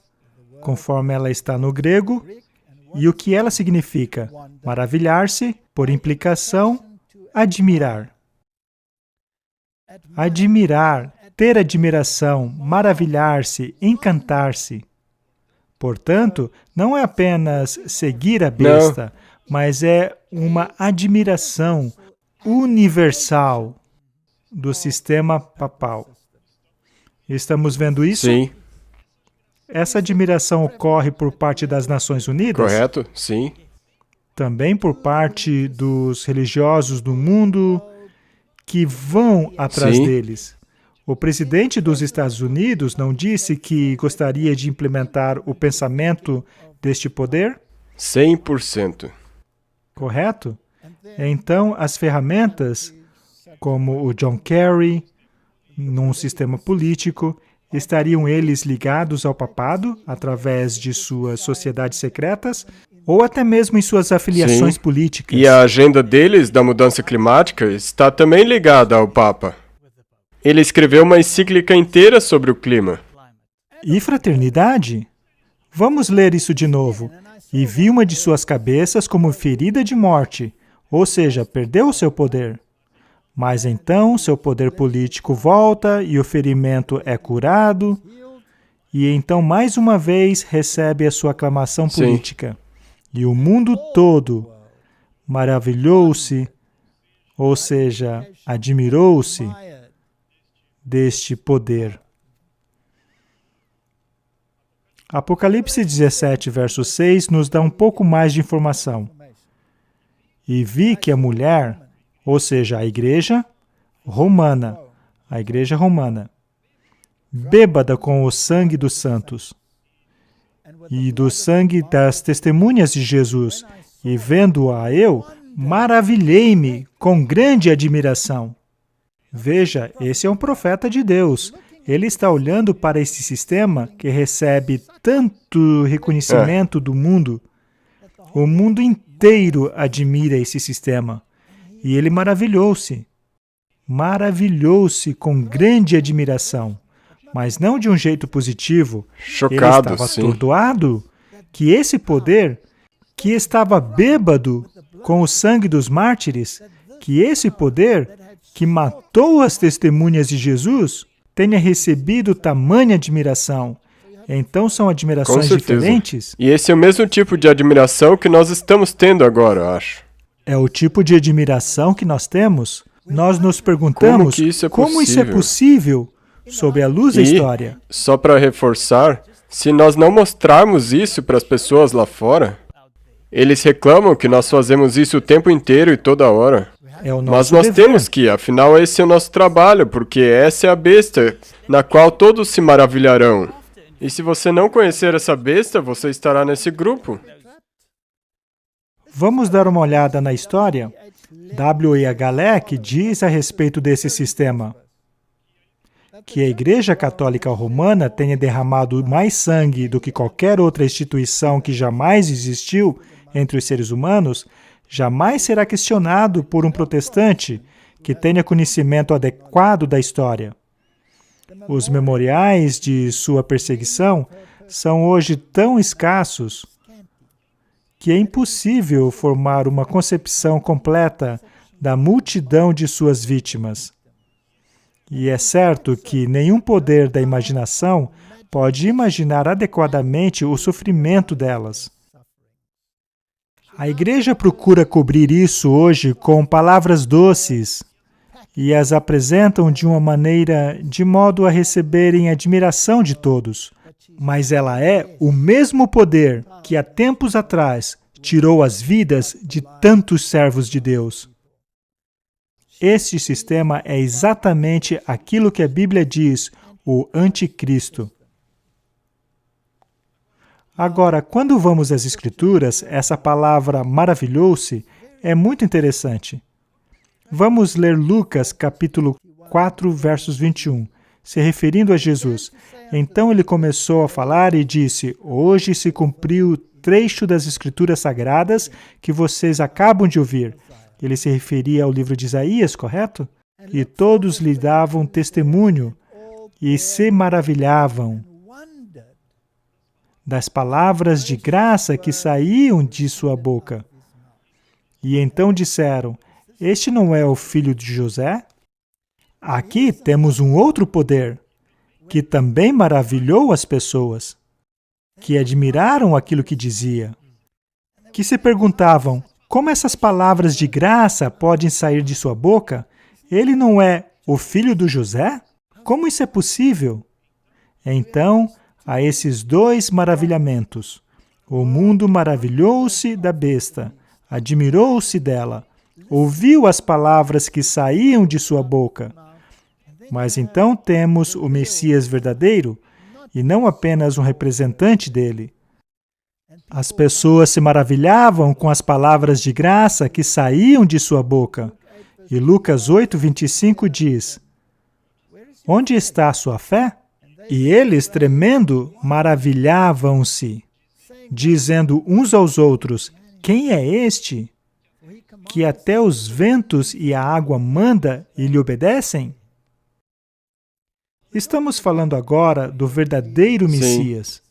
conforme ela está no grego e o que ela significa. Maravilhar-se, por implicação, admirar. Admirar, ter admiração, maravilhar-se, encantar-se. Portanto, não é apenas seguir a besta, mas é uma admiração universal do sistema papal. Estamos vendo isso? Sim. Essa admiração ocorre por parte das Nações Unidas? Correto, sim. Também por parte dos religiosos do mundo que vão atrás deles. O presidente dos Estados Unidos não disse que gostaria de implementar o pensamento deste poder? 100%. Correto? Então, as ferramentas, como o John Kerry, num sistema político, estariam eles ligados ao papado através de suas sociedades secretas ou até mesmo em suas afiliações políticas. E a agenda deles da mudança climática está também ligada ao Papa. Ele escreveu uma encíclica inteira sobre o clima. E fraternidade? Vamos ler isso de novo. E vi uma de suas cabeças como ferida de morte, ou seja, perdeu o seu poder. Mas então seu poder político volta e o ferimento é curado, e então mais uma vez recebe a sua aclamação política. E o mundo todo maravilhou-se, ou seja, admirou-se deste poder. Apocalipse 17, verso 6, nos dá um pouco mais de informação. E vi que a mulher, ou seja, a igreja romana, bêbada com o sangue dos santos. e do sangue das testemunhas de Jesus, e vendo-a eu, maravilhei-me com grande admiração. Veja, esse é um profeta de Deus. Ele está olhando para esse sistema que recebe tanto reconhecimento do mundo. O mundo inteiro admira esse sistema. E ele maravilhou-se. Maravilhou-se com grande admiração. Mas não de um jeito positivo. Chocado, ele estava sim. atordoado que esse poder, que estava bêbado com o sangue dos mártires, que esse poder que matou as testemunhas de Jesus, tenha recebido tamanha admiração. Então são admirações diferentes? E esse é o mesmo tipo de admiração que nós estamos tendo agora, eu acho. É o tipo de admiração que nós temos? Nós nos perguntamos como isso é possível sob a luz da história. Só para reforçar, se nós não mostrarmos isso para as pessoas lá eles reclamam que nós fazemos isso o tempo inteiro e toda hora. É o nosso Mas nós dever. temos que, afinal, esse é o nosso trabalho, porque essa é a besta na qual todos se maravilharão. E se você não conhecer essa besta, você estará nesse grupo. Vamos dar uma olhada na história? W.E.H. Leck diz a respeito desse sistema que a Igreja Católica Romana tenha derramado mais sangue do que qualquer outra instituição que jamais existiu entre os seres humanos, jamais será questionado por um protestante que tenha conhecimento adequado da história. Os memoriais de sua perseguição são hoje tão escassos que é impossível formar uma concepção completa da multidão de suas vítimas. E é certo que nenhum poder da imaginação pode imaginar adequadamente o sofrimento delas. A Igreja procura cobrir isso hoje com palavras doces e as apresentam de uma maneira de modo a receberem admiração de todos. Mas ela é o mesmo poder que há tempos atrás tirou as vidas de tantos servos de Deus. Este sistema é exatamente aquilo que a Bíblia diz, o anticristo. Agora, quando vamos às Escrituras, essa palavra maravilhou-se é muito interessante. Vamos ler Lucas, capítulo 4, versos 21, se referindo a Jesus. Então ele começou a falar e disse: hoje se cumpriu o trecho das Escrituras Sagradas que vocês acabam de ouvir. Ele se referia ao livro de Isaías, correto? E todos lhe davam testemunho e se maravilhavam das palavras de graça que saíam de sua boca. E então disseram: este não é o filho de José? Aqui temos um outro poder, que também maravilhou as pessoas, que admiraram aquilo que dizia, que se perguntavam: como essas palavras de graça podem sair de sua boca? Ele não é o filho do José? Como isso é possível? Então, a esses dois maravilhamentos, o mundo maravilhou-se da besta, admirou-se dela, ouviu as palavras que saíam de sua boca. Mas então temos o Messias verdadeiro, e não apenas um representante dele. As pessoas se maravilhavam com as palavras de graça que saíam de sua boca. E Lucas 8:25 diz: onde está a sua fé? E eles, tremendo, maravilhavam-se, dizendo uns aos outros: quem é este, que até os ventos e a água manda e lhe obedecem? Estamos falando agora do verdadeiro Messias.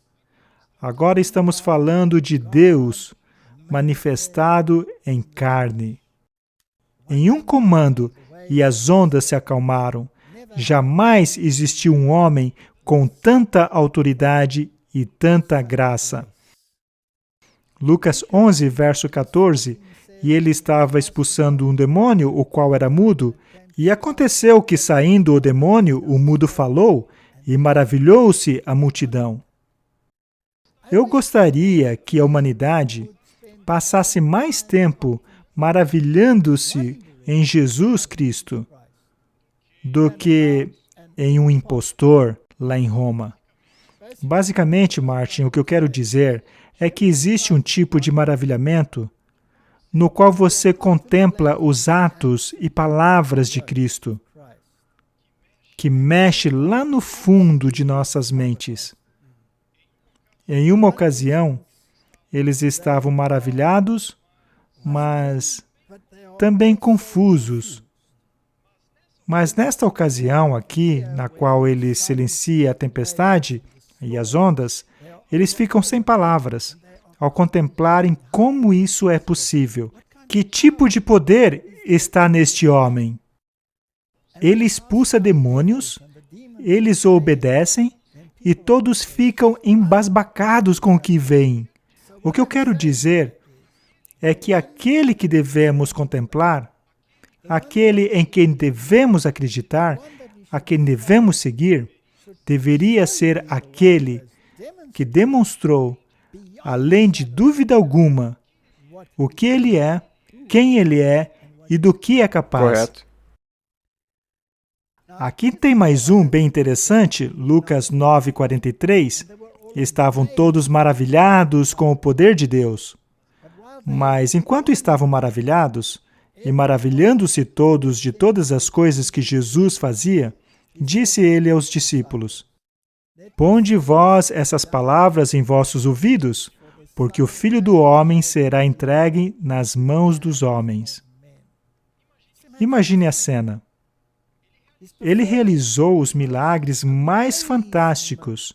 Agora estamos falando de Deus manifestado em carne. Em um comando, e as ondas se acalmaram. Jamais existiu um homem com tanta autoridade e tanta graça. Lucas 11, verso 14, e ele estava expulsando um demônio, o qual era mudo, e aconteceu que, saindo o demônio, o mudo falou, e maravilhou-se a multidão. Eu gostaria que a humanidade passasse mais tempo maravilhando-se em Jesus Cristo do que em um impostor lá em Roma. Basicamente, Martin, o que eu quero dizer é que existe um tipo de maravilhamento no qual você contempla os atos e palavras de Cristo, que mexe lá no fundo de nossas mentes. Em uma ocasião, eles estavam maravilhados, mas também confusos. Mas nesta ocasião aqui, na qual ele silencia a tempestade e as ondas, eles ficam sem palavras, ao contemplarem como isso é possível. Que tipo de poder está neste homem? Ele expulsa demônios, eles o obedecem e todos ficam embasbacados com o que veem. O que eu quero dizer é que aquele que devemos contemplar, aquele em quem devemos acreditar, a quem devemos seguir, deveria ser aquele que demonstrou, além de dúvida alguma, o que ele é, quem ele é e do que é capaz. Correto. Aqui tem mais um bem interessante, Lucas 9:43. Estavam todos maravilhados com o poder de Deus. Mas enquanto estavam maravilhados, e maravilhando-se todos de todas as coisas que Jesus fazia, disse ele aos discípulos: Ponde vós essas palavras em vossos ouvidos, porque o Filho do Homem será entregue nas mãos dos homens. Imagine a cena. Ele realizou os milagres mais fantásticos.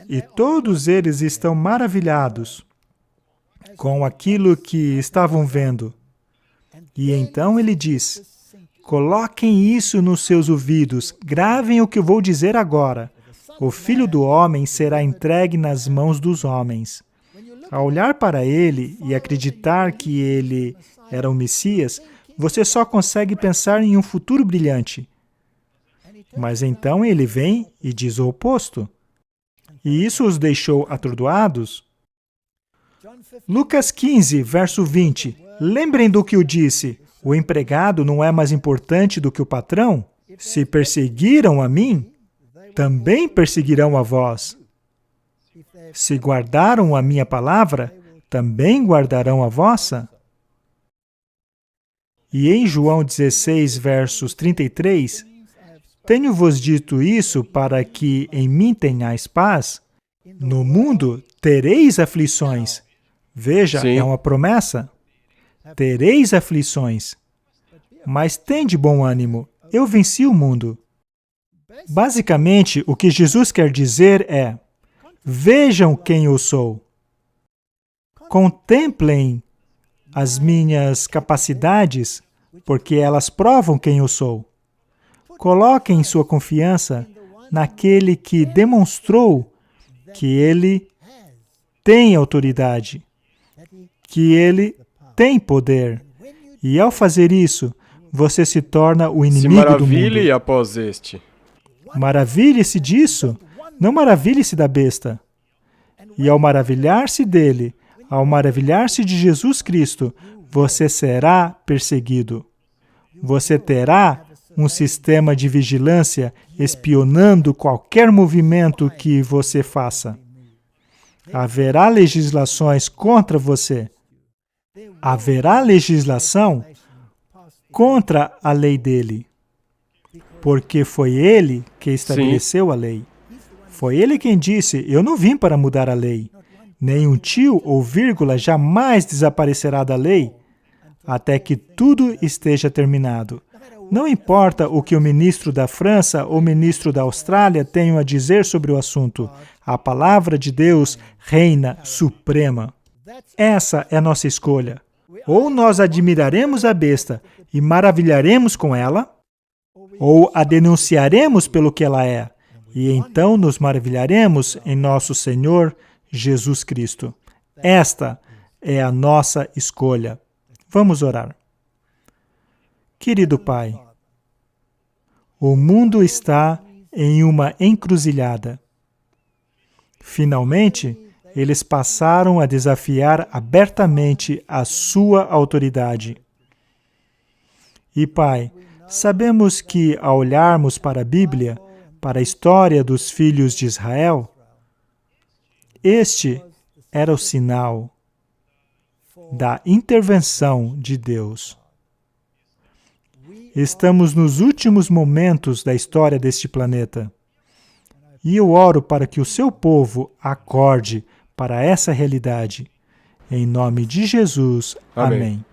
E todos eles estão maravilhados com aquilo que estavam vendo. E então ele diz: coloquem isso nos seus ouvidos, gravem o que eu vou dizer agora. O Filho do Homem será entregue nas mãos dos homens. Ao olhar para ele e acreditar que ele era o Messias, você só consegue pensar em um futuro brilhante. Mas então ele vem e diz o oposto. E isso os deixou atordoados. Lucas 15, verso 20. Lembrem do que eu disse. O empregado não é mais importante do que o patrão? Se perseguiram a mim, também perseguirão a vós. Se guardaram a minha palavra, também guardarão a vossa. E em João 16, versos 33, tenho-vos dito isso para que em mim tenhais paz. No mundo tereis aflições. Veja, Sim. é uma promessa. Tereis aflições. Mas tende bom ânimo, eu venci o mundo. Basicamente, o que Jesus quer dizer é: vejam quem eu sou. Contemplem as minhas capacidades, porque elas provam quem eu sou. Coloquem sua confiança naquele que demonstrou que ele tem autoridade, que ele tem poder. E ao fazer isso, você se torna o Se inimigo do mundo. maravilhe após este. Maravilhe-se disso, não maravilhe-se da besta. E ao maravilhar-se dele, ao maravilhar-se de Jesus Cristo, você será perseguido. Você terá um sistema de vigilância espionando qualquer movimento que você faça. Haverá legislações contra você. Haverá legislação contra a lei dele. Porque foi ele que estabeleceu a lei. Foi ele quem disse: eu não vim para mudar a lei. Nem um tio ou vírgula jamais desaparecerá da lei, até que tudo esteja terminado. Não importa o que o ministro da França ou o ministro da Austrália tenham a dizer sobre o assunto, a palavra de Deus reina suprema. Essa é a nossa escolha. Ou nós admiraremos a besta e maravilharemos com ela, ou a denunciaremos pelo que ela é, e então nos maravilharemos em nosso Senhor Jesus Cristo. Esta é a nossa escolha. Vamos orar. Querido Pai, o mundo está em uma encruzilhada. Finalmente, eles passaram a desafiar abertamente a sua autoridade. E, Pai, sabemos que, ao olharmos para a Bíblia, para a história dos filhos de Israel, este era o sinal da intervenção de Deus. Estamos nos últimos momentos da história deste planeta. E eu oro para que o seu povo acorde para essa realidade. Em nome de Jesus. Amém. Amém.